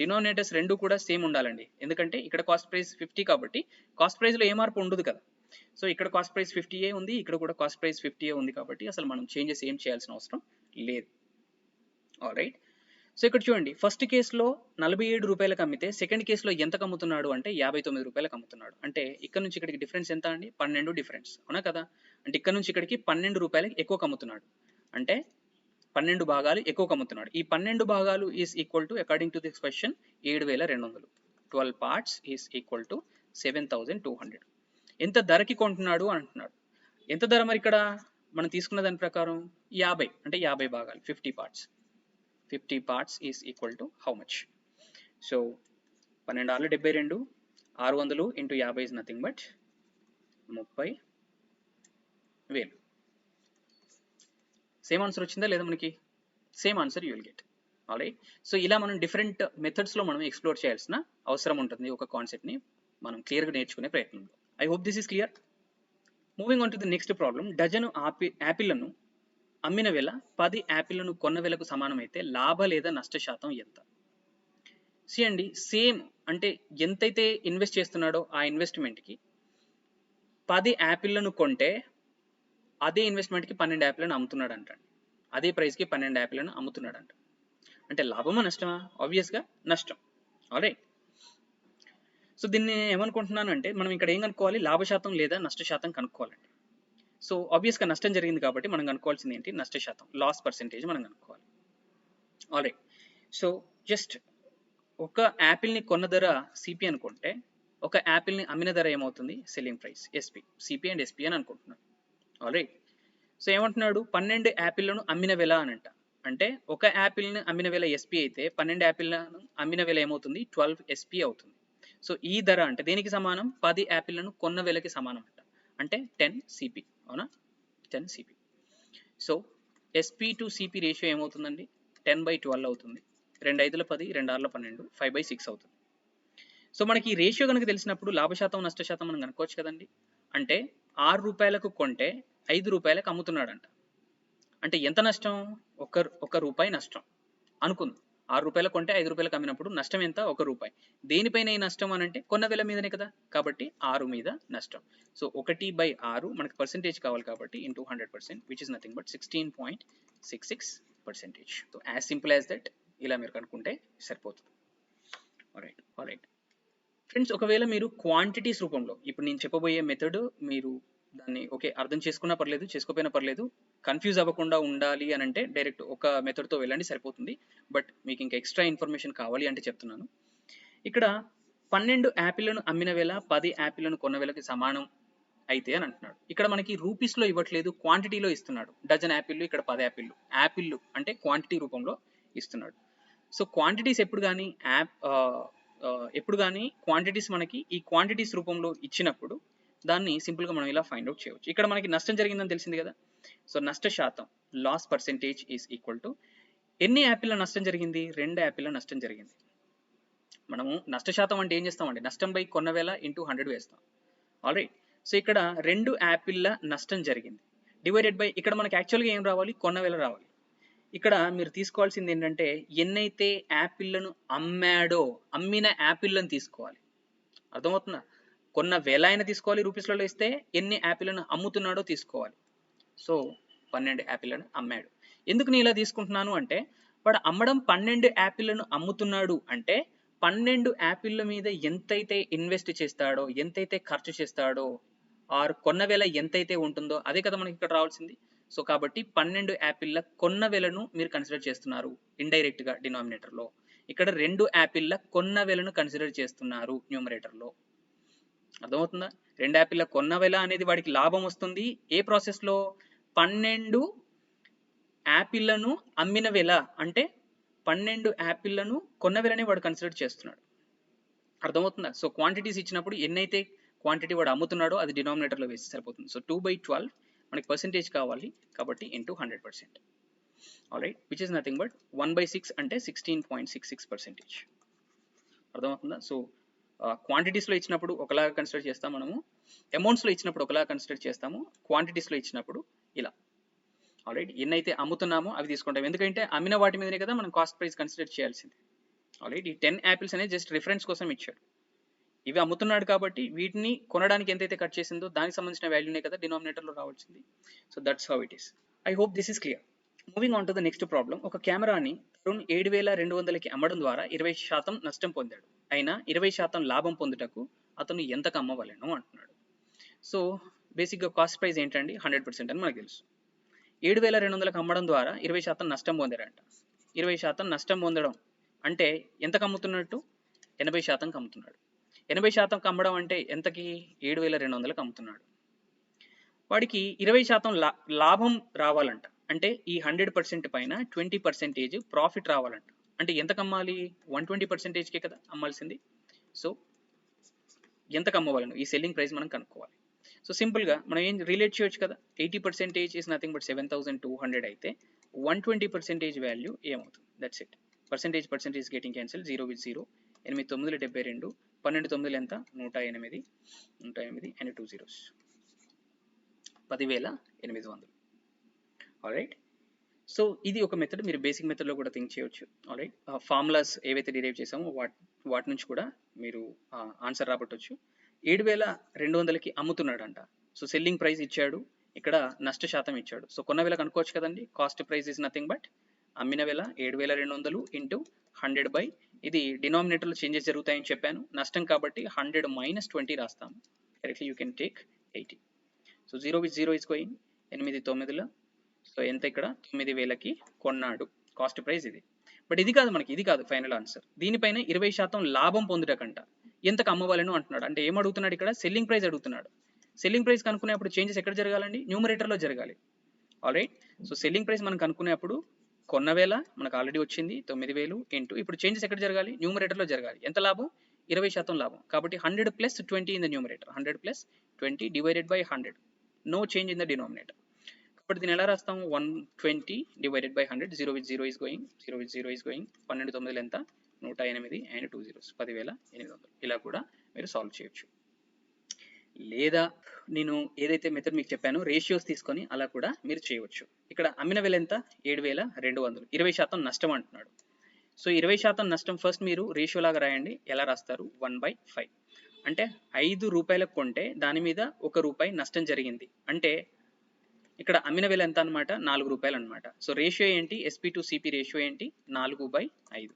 డినామినేటర్స్ రెండు కూడా సేమ్ ఉండాలండి. ఎందుకంటే ఇక్కడ కాస్ట్ ప్రైస్ 50 కాబట్టి కాస్ట్ ప్రైస్లో ఏ మార్పు ఉండదు కదా. సో ఇక్కడ కాస్ట్ ప్రైస్ 50 ఉంది, ఇక్కడ కూడా కాస్ట్ ప్రైస్ 50 ఉంది కాబట్టి అసలు మనం చేంజెస్ ఏం చేయాల్సిన అవసరం లేదు. All right. సో ఇక్కడ చూడండి, ఫస్ట్ కేసులో 47 రూపాయలకు అమ్మితే సెకండ్ కేసులో ఎంతకు అమ్ముతున్నాడు అంటే 59 రూపాయలకు అమ్ముతున్నాడు. అంటే ఇక్కడ నుంచి ఇక్కడికి డిఫరెన్స్ ఎంత అండి? 12 డిఫరెన్స్, అవునా కదా? అంటే ఇక్కడ నుంచి ఇక్కడికి 12 రూపాయలకి ఎక్కువ అమ్ముతున్నాడు. అంటే 12 భాగాలు ఎక్కువ అమ్ముతున్నాడు. ఈ 12 భాగాలు is equal to according to this question 7,200. 12 parts is equal to 7,200. ఎంత ధరకి కొంటున్నాడు అంటున్నాడు. ఎంత ధర మరి ఇక్కడ మనం తీసుకున్న దాని ప్రకారం? 50. అంటే 50 భాగాలు, 50 parts. 50 parts is equal to how much? So 12 72, 600 into 50 is nothing but 30,000. Same answer వచ్చిందా లేదా మనకి? Same answer you will get. All right. So ఇలా మనం డిఫరెంట్ మెథడ్స్లో మనం ఎక్స్ప్లోర్ చేయాల్సిన అవసరం ఉంటుంది ఒక కాన్సెప్ట్ని మనం క్లియర్గా నేర్చుకునే ప్రయత్నంలో. I hope this is clear. Moving on to the next problem. Dozen యాపిళ్లను అమ్మిన వేల 10 యాపిళ్లను కొన్న వేలకు సమానమైతే లాభ లేదా నష్ట శాతం ఎంత? సి అండి, సేమ్ అంటే ఎంతైతే ఇన్వెస్ట్ చేస్తున్నాడో ఆ ఇన్వెస్ట్మెంట్కి 10 యాపిళ్లను కొంటే అదే ఇన్వెస్ట్మెంట్కి 12 యాపిళ్లను అమ్ముతున్నాడు అంట. అదే ప్రైస్కి 12 యాపిళ్లను అమ్ముతున్నాడు అంట. అంటే లాభమా నష్టమా? ఆబ్వియస్గా నష్టం. ఆల్రైట్. సో దీన్ని ఏమనుకుంటున్నాను అంటే మనం ఇక్కడ ఏం కనుక్కోవాలి? లాభ శాతం లేదా నష్ట శాతం కనుక్కోవాలండి. సో ఆబ్వియస్గా నష్టం జరిగింది కాబట్టి మనం కనుక్కోవాల్సింది ఏంటి? నష్ట శాతం, లాస్ పర్సెంటేజ్ మనం కనుక్కోవాలి. ఆల్రైట్. సో జస్ట్ ఒక యాపిల్ని కొన్న ధర సిపి అనుకుంటే ఒక యాపిల్ని అమ్మిన ధర ఏమవుతుంది? Selling price SP. CP and SP అని అనుకుంటున్నాను. ఆల్రైట్. సో ఏమంటున్నాడు? 12 యాపిళ్లను అమ్మిన వేల అని అంట. అంటే ఒక యాపిల్ని అమ్మిన వేల ఎస్పి అయితే 12 యాపిళ్లను అమ్మిన వేల ఏమవుతుంది? 12 ఎస్పి అవుతుంది. సో ఈ ధర అంటే దేనికి సమానం? 10 యాపిళ్లను కొన్న వేలకి సమానం అంట. అంటే 10 సిపి, అవునా? 10 CP. So SP to CP ratio ఏమవుతుందండి? 10/12 అవుతుంది. 2 5 10, 2 6 12, 5/6 అవుతుంది. సో మనకి ఈ రేషియో కనుక తెలిసినప్పుడు లాభశాతం నష్ట శాతం మనం కనుక్కోవచ్చు కదండి. అంటే 6 రూపాయలకు కొంటే 5 రూపాయలకు అమ్ముతున్నాడంట. అంటే ఎంత నష్టం? 1 రూపాయి నష్టం అనుకుందాం. 6 రూపాయలకు కొంటే 5 రూపాయలకు అమ్మినప్పుడు నష్టం ఎంత? 1 రూపాయి. దేనిపైన ఈ నష్టం అని అంటే కొన్న వేల మీదనే కదా, కాబట్టి 6 మీద నష్టం. సో 1/6 మనకు పర్సెంటేజ్ కావాలి కాబట్టి into 100%, which is nothing but 16.66%. So as simple as that, ఇలా మీరు కనుక్కుంటే సరిపోతుంది. ఆల్రైట్ ఫ్రెండ్స్, ఒకవేళ మీరు క్వాంటిటీస్ రూపంలో ఇప్పుడు నేను చెప్పబోయే మెథడ్ మీరు దాన్ని ఓకే అర్థం చేసుకున్నా పర్లేదు, చేసుకోకపోయినా పర్లేదు, కన్ఫ్యూజ్ అవ్వకుండా ఉండాలి అని అంటే డైరెక్ట్ ఒక మెథడ్తో వెళ్ళండి సరిపోతుంది. బట్ మీకు ఇంకా ఎక్స్ట్రా ఇన్ఫర్మేషన్ కావాలి అంటే చెప్తున్నాను. ఇక్కడ 12 యాపిళ్లను అమ్మిన వేల 10 యాపిళ్లను కొన్న వేలకి సమానం అయితే అని అంటున్నాడు. ఇక్కడ మనకి రూపీస్లో ఇవ్వట్లేదు, క్వాంటిటీలో ఇస్తున్నాడు. డజన్ యాపిళ్ళు, ఇక్కడ 10 యాపిళ్ళు. యాపిళ్ళు అంటే క్వాంటిటీ రూపంలో ఇస్తున్నాడు. సో క్వాంటిటీస్ ఎప్పుడు కానీ క్వాంటిటీస్ మనకి ఈ క్వాంటిటీస్ రూపంలో ఇచ్చినప్పుడు దాన్ని సింపుల్గా మనం ఇలా ఫైండ్ అవుట్ చేయవచ్చు. ఇక్కడ మనకి నష్టం జరిగిందని తెలిసింది కదా. సో నష్ట శాతం loss percentage is equal to ఎన్ని యాపిల్ల నష్టం జరిగింది, 2 యాపిల్ల నష్టం జరిగింది. మనము నష్ట శాతం అంటే ఏం చేస్తామండి, నష్టం బై కొన్న వేల ఇంటూ 100 వేస్తాం. ఆల్రైట్. సో ఇక్కడ 2 యాపిల్ల నష్టం జరిగింది డివైడెడ్ బై ఇక్కడ మనకి యాక్చువల్గా ఏం రావాలి, కొన్న వేల రావాలి. ఇక్కడ మీరు తీసుకోవాల్సింది ఏంటంటే ఎన్నైతే యాపిల్లను అమ్మాడో అమ్మిన యాపిల్లను తీసుకోవాలి. అర్థమవుతుందా? కొన్న వేల అయినా తీసుకోవాలి రూపీస్లలో ఇస్తే, ఎన్ని యాపిల్లను అమ్ముతున్నాడో తీసుకోవాలి. సో 12 యాపిల్లను అమ్మాడు. ఎందుకు నేను ఇలా తీసుకుంటున్నాను అంటే వాడు అమ్మడం 12 యాపిల్లను అమ్ముతున్నాడు అంటే 12 యాపిల్ల మీద ఎంతైతే ఇన్వెస్ట్ చేస్తాడో, ఎంతైతే ఖర్చు చేస్తాడో, ఆర్ కొన్న వేల ఎంతైతే ఉంటుందో అదే కదా మనకి ఇక్కడ రావాల్సింది. సో కాబట్టి 12 యాపిల్ల కొన్న వేలను మీరు కన్సిడర్ చేస్తున్నారు ఇండైరెక్ట్ గా డినామినేటర్ లో. ఇక్కడ 2 యాపిల్ల కొన్న వేలను కన్సిడర్ చేస్తున్నారు న్యూమరేటర్ లో. అర్థమవుతుందా? 2 యాపిల్ల కొన్న వేల అనేది వాడికి లాభం వస్తుంది ఏ ప్రాసెస్ లో, 12 యాపిల్లను అమ్మిన వేల అంటే 12 యాపిల్లను కొన్న వేలని వాడు కన్సిడర్ చేస్తున్నాడు. అర్థమవుతుందా? సో క్వాంటిటీస్ ఇచ్చినప్పుడు ఎన్నైతే క్వాంటిటీ వాడు అమ్ముతున్నాడో అది డినామినేటర్ లో వేస్తే సరిపోతుంది. సో 2/12 మనకి పర్సెంటేజ్ కావాలి కాబట్టి into 100%. Alright, which is nothing but 1/6 అంటే 16.66%. అర్థమవుతుందా? సో క్వాంటిటీస్లో ఇచ్చినప్పుడు ఒకలాగా కన్సిడర్ చేస్తాం మనము, అమౌంట్స్లో ఇచ్చినప్పుడు ఒకలాగా కన్సిడర్ చేస్తాము, క్వాంటిటీస్లో ఇచ్చినప్పుడు ఇలా. ఆల్రైట్, ఎన్నైతే అమ్ముతున్నామో అవి తీసుకుంటాం, ఎందుకంటే అమ్మిన వాటి మీదనే కదా మనం కాస్ట్ ప్రైస్ కన్సిడర్ చేయాల్సింది. ఆల్రైట్, ఈ 10 యాపిల్స్ అనేది జస్ట్ రిఫరెన్స్ కోసం ఇచ్చాడు. ఇవి అమ్ముతున్నాడు కాబట్టి వీటిని కొనడానికి ఎంతైతే కట్ చేసిందో దానికి సంబంధించిన వాల్యూనే కదా డినామినేటర్లో రావాల్సింది. So that's how it is. I hope this is clear. Moving on to the next problem. ఒక కెమెరాని తరుణ్ 7,200కి అమ్మడం ద్వారా 20% నష్టం పొందాడు. అయినా 20% లాభం పొందుటకు అతను ఎంతకు అమ్మవలెను అంటున్నాడు. సో బేసిక్గా కాస్ట్ ప్రైస్ ఏంటండి, 100% అని మనకు తెలుసు. 7,200కి అమ్మడం ద్వారా 20% నష్టం పొందాడంట. 20% నష్టం పొందడం అంటే ఎంతకు అమ్ముతున్నట్టు, 80%కి అమ్ముతున్నాడు. 80%కి అమ్మడం అంటే ఎంతకి, 7,200కి అమ్ముతున్నాడు. వాడికి 20% లాభం రావాలంట. అంటే ఈ 100% పైన 20% ప్రాఫిట్ రావాలంట. అంటే ఎంతకు అమ్మాలి, 120%కే కదా అమ్మాల్సింది. సో ఎంతకు అమ్మవాలను ఈ సెల్లింగ్ ప్రైస్ మనం కనుక్కోవాలి. సో సింపుల్గా మనం ఏం రిలేట్ చేయొచ్చు కదా, 80% ఈస్ నథింగ్ బట్ 7,200 అయితే 120% వాల్యూ ఏమవుతుంది, that's it. Percentage getting cancel, 0 with 0, 8 9 72, 12 9 ఎంత, 108 అండ్ 2 zeros, 10,800. ఆల్రైట్, సో ఇది ఒక మెథడ్, మీరు బేసిక్ మెథడ్లో కూడా థింక్ చేయొచ్చు. ఆల్రైట్, ఫార్ములాస్ ఏవైతే డిరైవ్ చేసామో వాటి నుంచి కూడా మీరు ఆన్సర్ రాబట్టవచ్చు. 7,200కి అమ్ముతున్నాడంట. సో సెల్లింగ్ ప్రైస్ ఇచ్చాడు, ఇక్కడ నష్ట శాతం ఇచ్చాడు. సో కొన్న వేల కనుక్కోవచ్చు కదండి. Cost price is nothing but అమ్మిన వేల 7,200 ఇంటూ 100 బై, ఇది డినామినేటర్లో చేంజెస్ జరుగుతాయని చెప్పాను, నష్టం కాబట్టి 100 - 20 రాస్తాము. Directly you can take 80. So 0 with 0 is going, 8 9. So ఎంత ఇక్కడ, 9,000కి కొన్నాడు, కాస్ట్ ప్రైస్ ఇది. బట్ ఇది కాదు మనకి, ఇది కాదు ఫైనల్ ఆన్సర్. దీనిపైన 20% లాభం పొందుటకంట ఎంతకు అమ్మవాలను అంటున్నాడు. అంటే ఏం అడుగుతున్నాడు ఇక్కడ, సెల్లింగ్ ప్రైస్ అడుగుతున్నాడు. సెల్లింగ్ ప్రైస్ కనుక్కునేప్పుడు చేంజెస్ ఎక్కడ జరగాలండి, న్యూమరేటర్లో జరగాలి. ఆల్రైట్, సో సెల్లింగ్ ప్రైస్ మనం కనుక్కునేప్పుడు కొన్న వేల మనకు ఆల్రెడీ వచ్చింది 9,000 ఇంటూ, ఇప్పుడు చేంజెస్ ఎక్కడ జరగాలి, న్యూమరేటర్లో జరగాలి. ఎంత లాభం, 20% లాభం కాబట్టి 100 + 20 in the numerator, 100 + 20 divided by 100, no change in the denominator. కాబట్టి దీన్ని ఎలా రాస్తాము, 120 divided by 100, 0 with 0 is going, 0 with 0 is going, 12 9 ఎంత, 108 అండ్ 2 zeros, 10,800. ఇలా కూడా మీరు సాల్వ్ చేయొచ్చు. లేదా నేను ఏదైతే మెథడ్ మీకు చెప్పానో రేషియోస్ తీసుకొని అలా కూడా మీరు చేయవచ్చు. ఇక్కడ అమ్మిన వేల ఎంత, 7,200, 20% నష్టం అంటున్నాడు. సో 20% నష్టం ఫస్ట్ మీరు రేషియో లాగా రాయండి. ఎలా రాస్తారు, 1/5. అంటే 5 రూపాయలకు కొంటే దాని మీద 1 రూపాయి నష్టం జరిగింది. అంటే ఇక్కడ అమ్మిన వేల ఎంత అనమాట, 4 రూపాయలు అనమాట. సో రేషియో ఏంటి, SP to CP రేషియో ఏంటి, 4/5,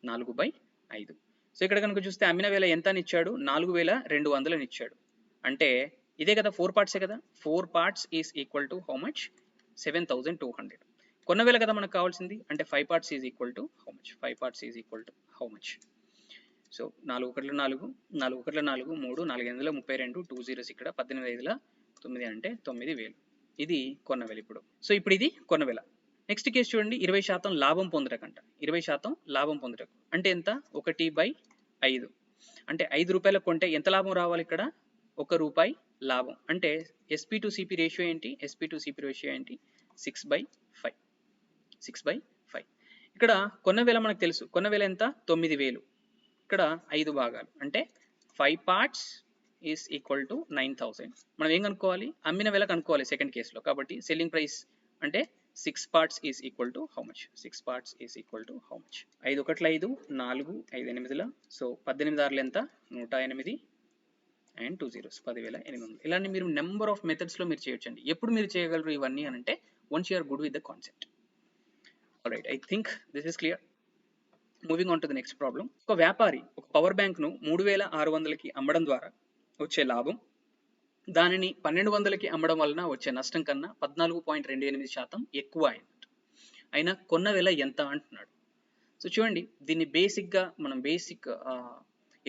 4/5. సో ఇక్కడ కనుక చూస్తే అమ్మిన వేల ఎంత అని ఇచ్చాడు, 4,200 అని ఇచ్చాడు. అంటే ఇదే కదా, 4 parts కదా, 4 parts is equal to how much, 7,200. కొన్న వేల కదా మనకు కావాల్సింది, అంటే 5 parts is equal to how much, 5 parts is equal to how much. So 4 1 4, 4 1 4, 3 4 8 32, 2 zeros ఇక్కడ 18 9 అంటే 9,000. ఇది కొన్న వేల. ఇప్పుడు ఇది కొన్న వేల. నెక్స్ట్ కేసు చూడండి, 20% లాభం పొందటకంట. 20% లాభం పొందటకు అంటే ఎంత, 1/5. అంటే 5 రూపాయలకు కొంటే ఎంత లాభం రావాలి ఇక్కడ, రూపాయి లాభం. అంటే ఎస్పీ టు సిపి రేషియో ఏంటి? ఎస్పీ టు సిపి రేషియో ఏంటి? 6/5. 6/5. ఇక్కడ కొన్న వేల మనకు తెలుసు. కొన్న వేల ఎంత? 9000. ఇక్కడ 5 భాగాలు అంటే 5 parts ఈజ్ ఈక్వల్ టు 9000. మనం ఏం కనుక్కోవాలి? అమ్మిన వేల కనుక్కోవాలి సెకండ్ కేసులో. కాబట్టి సెల్లింగ్ ప్రైస్ అంటే 6 parts is equal to how much? 6 parts is equal to how much? 5 1 5, 4 5 8ల. సో 18 6 ఎంత? 108 అండ్ 2 zeros 10,800. ఇలాంటి మీరు నెంబర్ ఆఫ్ మెథడ్స్లో మీరు చేయొచ్చండి. ఎప్పుడు మీరు చేయగలరు ఇవన్నీ అని అంటే once you are good with the concept. Alright, I think this is clear. Moving on to the next problem. ఒక వ్యాపారి ఒక పవర్ బ్యాంక్ను 3600కి అమ్మడం ద్వారా వచ్చే లాభం దానిని 1200కి అమ్మడం వలన వచ్చే నష్టం కన్నా 14.28% ఎక్కువ అయింది. అయినా కొన్న వేల ఎంత అంటున్నాడు. సో చూడండి, దీన్ని బేసిక్గా మనం బేసిక్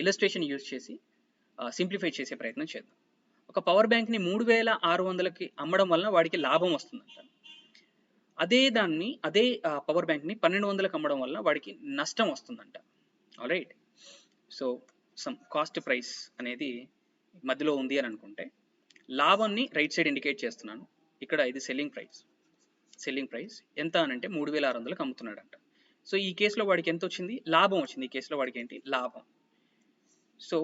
ఇలస్ట్రేషన్ యూజ్ చేసి సింప్లిఫై చేసే ప్రయత్నం చేద్దాం. ఒక పవర్ బ్యాంక్ని 3600కి అమ్మడం వలన వాడికి లాభం వస్తుందంట. అదే పవర్ బ్యాంక్ని 1200కి అమ్మడం వలన వాడికి నష్టం వస్తుందంట. Alright, so some cost price అనేది మధ్యలో ఉంది అని అనుకుంటే లాభాన్ని రైట్ సైడ్ ఇండికేట్ చేస్తున్నాను. ఇక్కడ ఇది సెల్లింగ్ ప్రైస్ ఎంత అని అంటే 3600కి అమ్ముతున్నాడంట. సో ఈ కేసులో వాడికి ఎంత వచ్చింది? లాభం వచ్చింది. ఈ కేసులో వాడికి ఏంటి? లాభం. సో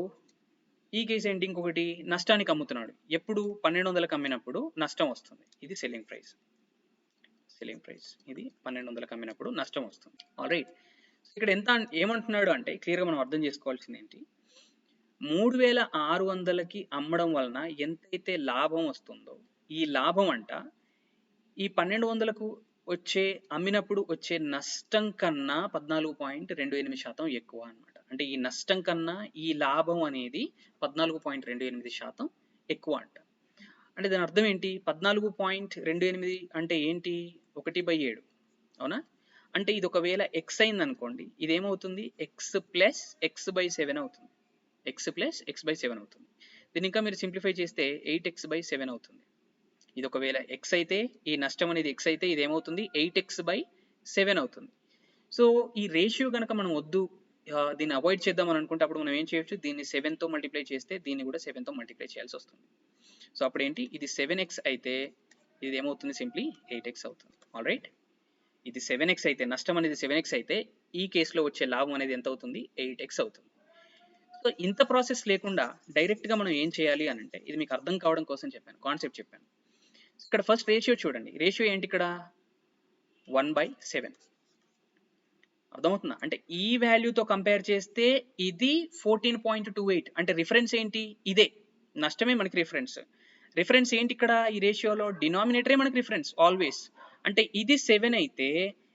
ఈ కేసు ఏంటి? ఇంకొకటి నష్టానికి అమ్ముతున్నాడు. ఎప్పుడు? 1200కి అమ్మినప్పుడు నష్టం వస్తుంది. ఇది సెల్లింగ్ ప్రైస్. ఇది 1200కి అమ్మినప్పుడు నష్టం వస్తుంది. ఆల్రైట్, ఇక్కడ ఎంత ఏమంటున్నాడు అంటే క్లియర్గా మనం అర్థం చేసుకోవాల్సింది ఏంటి? 3600కి అమ్మడం వలన ఎంతైతే లాభం వస్తుందో ఈ లాభం అంట ఈ 1200కు అమ్మినప్పుడు వచ్చే నష్టం కన్నా 14.28% ఎక్కువ అన్నమాట. అంటే ఈ నష్టం కన్నా ఈ లాభం అనేది 14.28% ఎక్కువ అంట. అంటే దాని అర్థం ఏంటి? 14.28 అంటే ఏంటి? 1/7. అవునా? అంటే ఇది ఒకవేళ ఎక్స్ అయింది అనుకోండి, ఇది ఏమవుతుంది? ఎక్స్ ప్లస్ x/7 అవుతుంది. దీన్ని ఇంకా మీరు సింప్లిఫై చేస్తే 8x/7 అవుతుంది. ఇది ఒకవేళ ఎక్స్ అయితే, ఈ నష్టం అనేది ఎక్స్ అయితే, ఇది ఏమవుతుంది? 8x/7 అవుతుంది. సో ఈ రేషియో కనుక మనం వద్దు, దీన్ని అవాయిడ్ చేద్దాం అని అనుకుంటే అప్పుడు మనం ఏం చేయొచ్చు? దీన్ని 7తో మల్టిప్లై చేస్తే దీన్ని కూడా 7తో మల్టిప్లై చేయాల్సి వస్తుంది. సో అప్పుడు ఏంటి? ఇది 7x అయితే ఇది ఏమవుతుంది? సింప్లీ 8x అవుతుంది. ఆల్రైట్, ఇది 7x అయితే, నష్టం అనేది 7x అయితే ఈ కేసులో వచ్చే లాభం అనేది ఎంత అవుతుంది? 8x అవుతుంది. సో ఇంత ప్రాసెస్ లేకుండా డైరెక్ట్గా మనం ఏం చేయాలి అని అంటే, ఇది మీకు అర్థం కావడం కోసం చెప్పాను, కాన్సెప్ట్ చెప్పాను. ఇక్కడ ఫస్ట్ రేషియో చూడండి. రేషియో ఏంటి ఇక్కడ? 1/7. అర్థమవుతుందా? అంటే ఈ వాల్యూతో కంపేర్ చేస్తే ఇది 14.28. అంటే రిఫరెన్స్ ఏంటి? ఇదే, నష్టమే మనకి రిఫరెన్స్ ఏంటి ఇక్కడ? ఈ రేషియోలో డినామినేటరే మనకి రిఫరెన్స్ ఆల్వేస్. అంటే ఇది 7 అయితే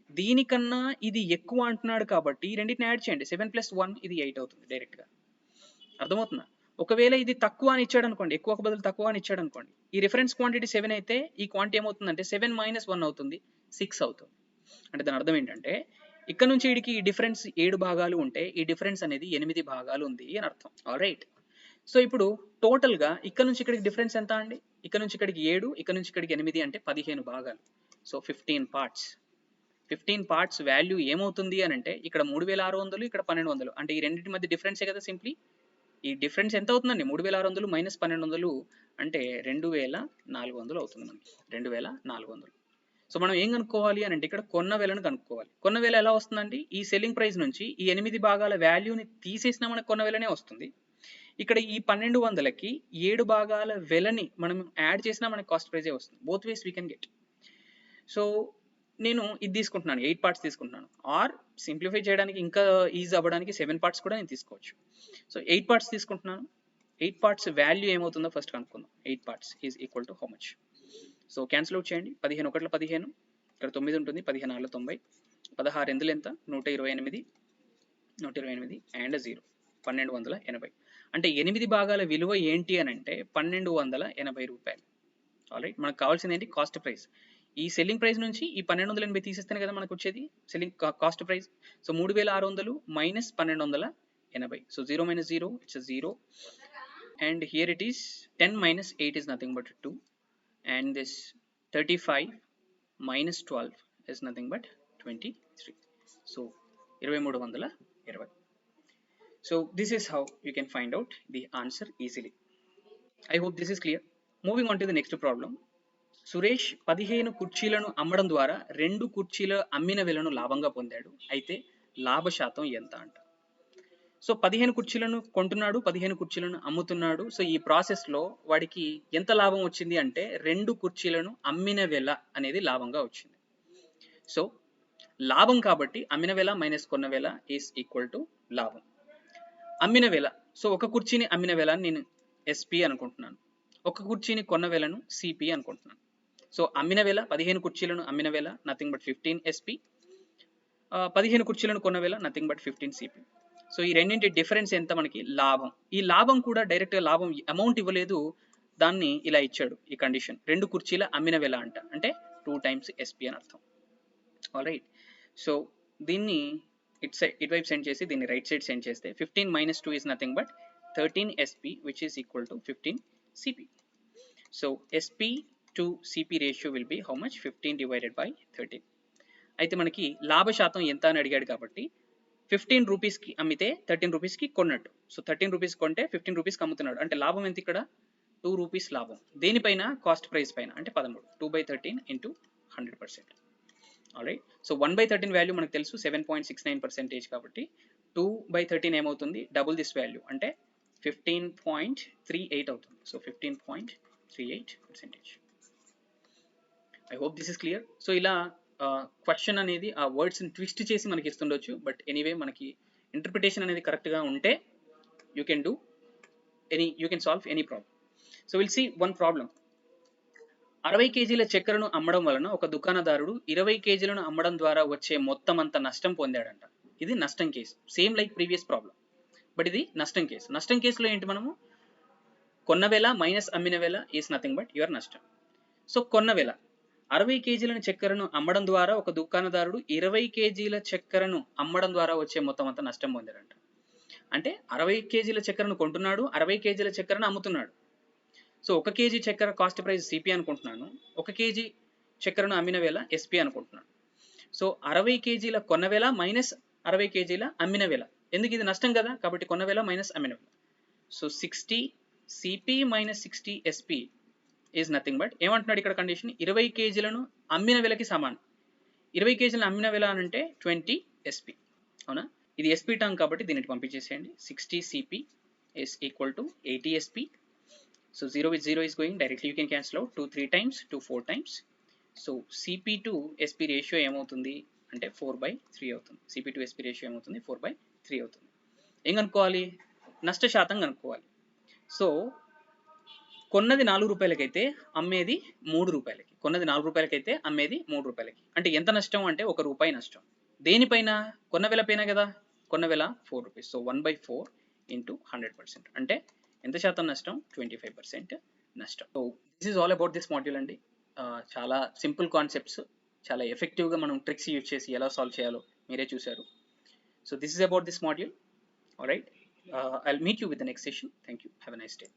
దీనికన్నా ఇది ఎక్కువ అంటున్నాడు కాబట్టి ఈ రెండింటిని యాడ్ చేయండి. 7 + 1 ఇది 8 అవుతుంది డైరెక్ట్గా. అర్థమవుతుందా? ఒకవేళ ఇది తక్కువ అని ఇచ్చాడు అనుకోండి, ఎక్కువకు బదులు తక్కువ అని ఇచ్చాడు అనుకోండి, ఈ రిఫరెన్స్ క్వాంటిటీ 7 అయితే ఈ క్వాంటిటీ ఏమవుతుందంటే 7 - 1 అవుతుంది, 6 అవుతుంది. అంటే దాని అర్థం ఏంటంటే ఇక్కడ నుంచి వీడికి ఈ డిఫరెన్స్ 7 భాగాలు ఉంటే ఈ డిఫరెన్స్ అనేది 8 భాగాలు ఉంది అని అర్థం. ఆల్రైట్, సో ఇప్పుడు టోటల్గా ఇక్కడ నుంచి ఇక్కడికి డిఫరెన్స్ ఎంత అండి? ఇక్కడ నుంచి ఇక్కడికి 7, ఇక్కడ నుంచి ఇక్కడికి 8 అంటే 15 భాగాలు. సో 15 parts వాల్యూ ఏమవుతుంది అని అంటే ఇక్కడ 3600, ఇక్కడ 1200. అంటే ఈ రెండింటి మధ్య డిఫరెన్సే కదా సింప్లీ. ఈ డిఫరెన్స్ ఎంత అవుతుందండి? 3600 - 1200 అంటే 2400 అవుతుంది మనకి. 2400. సో మనం ఏం కనుక్కోవాలి అని అంటే ఇక్కడ కొన్న వేలను కనుక్కోవాలి. కొన్న వేల ఎలా వస్తుందండి? ఈ సెల్లింగ్ ప్రైస్ నుంచి ఈ 8 భాగాల వాల్యూని తీసేసినా మనకు కొన్న వేలనే వస్తుంది. ఇక్కడ ఈ 1200కి 7 భాగాల వెలని మనం యాడ్ చేసినా మనకి కాస్ట్ ప్రైజే వస్తుంది. Both ways we can get. So నేను ఇది తీసుకుంటున్నాను, 8 parts తీసుకుంటున్నాను. ఆర్ సింప్లిఫై చేయడానికి ఇంకా ఈజీ అవ్వడానికి 7 parts కూడా నేను తీసుకోవచ్చు. సో 8 parts తీసుకుంటున్నాను. 8 parts వాల్యూ ఏమవుతుందో ఫస్ట్ కనుక్కుందాం. 8 parts is equal to how much? So cancel out చేయండి. 15 1 15, ఇక్కడ 9 ఉంటుంది, 15 4 90, 16 ఎందులు ఎంత? 128 అండ్ 0, 1280. అంటే 8 భాగాల విలువ ఏంటి అని అంటే 1280 రూపాయలు. ఆల్రైట్, మనకు కావాల్సింది ఏంటి? Cost price. ఈ సెల్లింగ్ ప్రైస్ నుంచి ఈ 1280 తీసేస్తేనే కదా మనకు వచ్చేది selling cost price. So 3600 - 1280. So 0 - 0 it's 0, and here it is 10 - 8 is nothing but 2, and this 35 - 12 is nothing but 23. So 2320. So this is how you can find out the answer easily. I hope this is clear. Moving on to the next problem. Suresh 15 కుర్చీలను అమ్మడం ద్వారా 2 కుర్చీల అమ్మిన విలువను లాభంగా పొందాడు. అయితే లాభ శాతం ఎంత అంట. సో 15 కుర్చీలను కొంటున్నాడు, 15 కుర్చీలను అమ్ముతున్నాడు. సో ఈ ప్రాసెస్లో వాడికి ఎంత లాభం వచ్చింది అంటే 2 కుర్చీలను అమ్మిన వెల అనేది లాభంగా వచ్చింది. సో లాభం కాబట్టి అమ్మిన వెల మైనస్ కొన్న వెల ఈస్ ఈక్వల్ టు లాభం. అమ్మిన వెల, సో ఒక కుర్చీని అమ్మిన వెల నేను ఎస్పి అనుకుంటున్నాను, ఒక కుర్చీని కొన్న వెలను సిపి అనుకుంటున్నాను. సో అమ్మిన వెల 15 కుర్చీలను అమ్మిన వెల నథింగ్ బట్ 15 ఎస్పి, 15 కుర్చీలను కొన్న వెల నథింగ్ బట్ 15 సిపి. సో ఈ రెండింటి డిఫరెన్స్ ఎంత మనకి లాభం. ఈ లాభం కూడా డైరెక్ట్గా లాభం అమౌంట్ ఇవ్వలేదు, దాన్ని ఇలా ఇచ్చాడు ఈ కండిషన్, 2 కుర్చీల అమ్మిన వెల అంట, అంటే 2 times ఎస్పి అని అర్థం. ఆల్ రైట్, సో దీన్ని ఇటువైపు సెండ్ చేసి దీన్ని రైట్ సైడ్ సెండ్ చేస్తే 15 minus 2 is nothing but 13 SP which is equal to 15 CP. So SP to CP ratio will be how much? 15 divided by 13. అయితే మనకి లాభ శాతం ఎంత అని అడిగాడు కాబట్టి 15 రూపీస్కి అమ్మితే 13 రూపీస్కి కొన్నట్టు. సో 13 రూపీస్ కొంటే 15 రూపీస్కి అమ్ముతున్నాడు, అంటే లాభం ఎంత ఇక్కడ? 2 రూపీస్ లాభం. దేనిపైన? కాస్ట్ ప్రైస్ పైన, అంటే 13. 2/13 into 100%. ఆల్రైట్, సో 1/13 వాల్యూ మనకు తెలుసు 7.69% కాబట్టి 2/13 ఏమవుతుంది? డబుల్ దిస్ వాల్యూ అంటే 15.38 అవుతుంది. So 15.38%. I hope this is clear. So ఇలా క్వశ్చన్ అనేది ఆ వర్డ్స్ని ట్విస్ట్ చేసి మనకి ఇస్తుండొచ్చు, బట్ ఎనీవే మనకి ఇంటర్ప్రిటేషన్ అనేది కరెక్ట్గా ఉంటే you can solve any problem. So will see one problem. 60 కేజీల చక్కెరను అమ్మడం వలన ఒక దుకాణదారుడు 20 కేజీలను అమ్మడం ద్వారా వచ్చే మొత్తం అంత నష్టం పొందాడంట. ఇది నష్టం case, same like previous problem, but ఇది నష్టం కేసు. నష్టం కేసులో ఏంటి? మనము కొన్న వెల మైనస్ అమ్మిన వెల ఈస్ నథింగ్ బట్ యువర్ నష్టం. సో కొన్న వెల 60 కేజీల చక్కెరను అమ్మడం ద్వారా ఒక దుకాణదారుడు 20 కేజీల చక్కెరను అమ్మడం ద్వారా వచ్చే మొత్తం అంత నష్టం పొందాడంట. అంటే 60 కేజీల చక్కెరను కొంటున్నాడు, 60 కేజీల చక్కెరను అమ్ముతున్నాడు. సో 1 కేజీ చక్కెర కాస్ట్ ప్రైస్ సిపి అనుకుంటున్నాను, 1 కేజీ చక్కెరను అమ్మిన వేల ఎస్పి అనుకుంటున్నాను. సో 60 కేజీల కొన్న వేల మైనస్ 60 కేజీల అమ్మిన వేల, ఎందుకు ఇది నష్టం కదా, కాబట్టి కొన్న వేల మైనస్ అమ్మిన వేల. So 60 CP minus 60 SP is nothing but ఏమంటున్నాడు ఇక్కడ కండిషన్? 20 కేజీలను అమ్మిన వేలకి సమానం. 20 కేజీలను అమ్మిన వేల అంటే 20 ఎస్పి, అవునా? ఇది ఎస్పి టర్మ్ కాబట్టి దీనికి పంపించేసేయండి. 60 CP is equal to 80 SP. So 0 with 0 is going directly, you can cancel out 2 3 times, 2 4 times. So CP to SP ratio ఏమవుతుంది అంటే 4/3 అవుతుంది. CP to SP ratio ఏమవుతుంది? 4/3 అవుతుంది. ఏం కనుక్కోవాలి? నష్ట శాతం కనుక్కోవాలి. సో కొన్నది 4 రూపాయలకైతే అమ్మేది 3 రూపాయలకి, కొన్నది 4 రూపాయలకైతే అమ్మేది 3 రూపాయలకి, అంటే ఎంత నష్టం అంటే 1 రూపాయి నష్టం. దేనిపైన? కొన్న వేల పైన కదా, కొన్న వేల 4 రూపీస్. సో 1/4 into 100%, అంటే ఎంత శాతం నష్టం? 25% నష్టం. So this is all about this module అండి. చాలా సింపుల్ కాన్సెప్ట్స్, చాలా ఎఫెక్టివ్గా మనం ట్రిక్స్ యూజ్ చేసి ఎలా సాల్వ్ చేయాలో మీరే చూశారు. So this is about this module. Alright, I will meet you with the next session. Thank you. Have a nice day.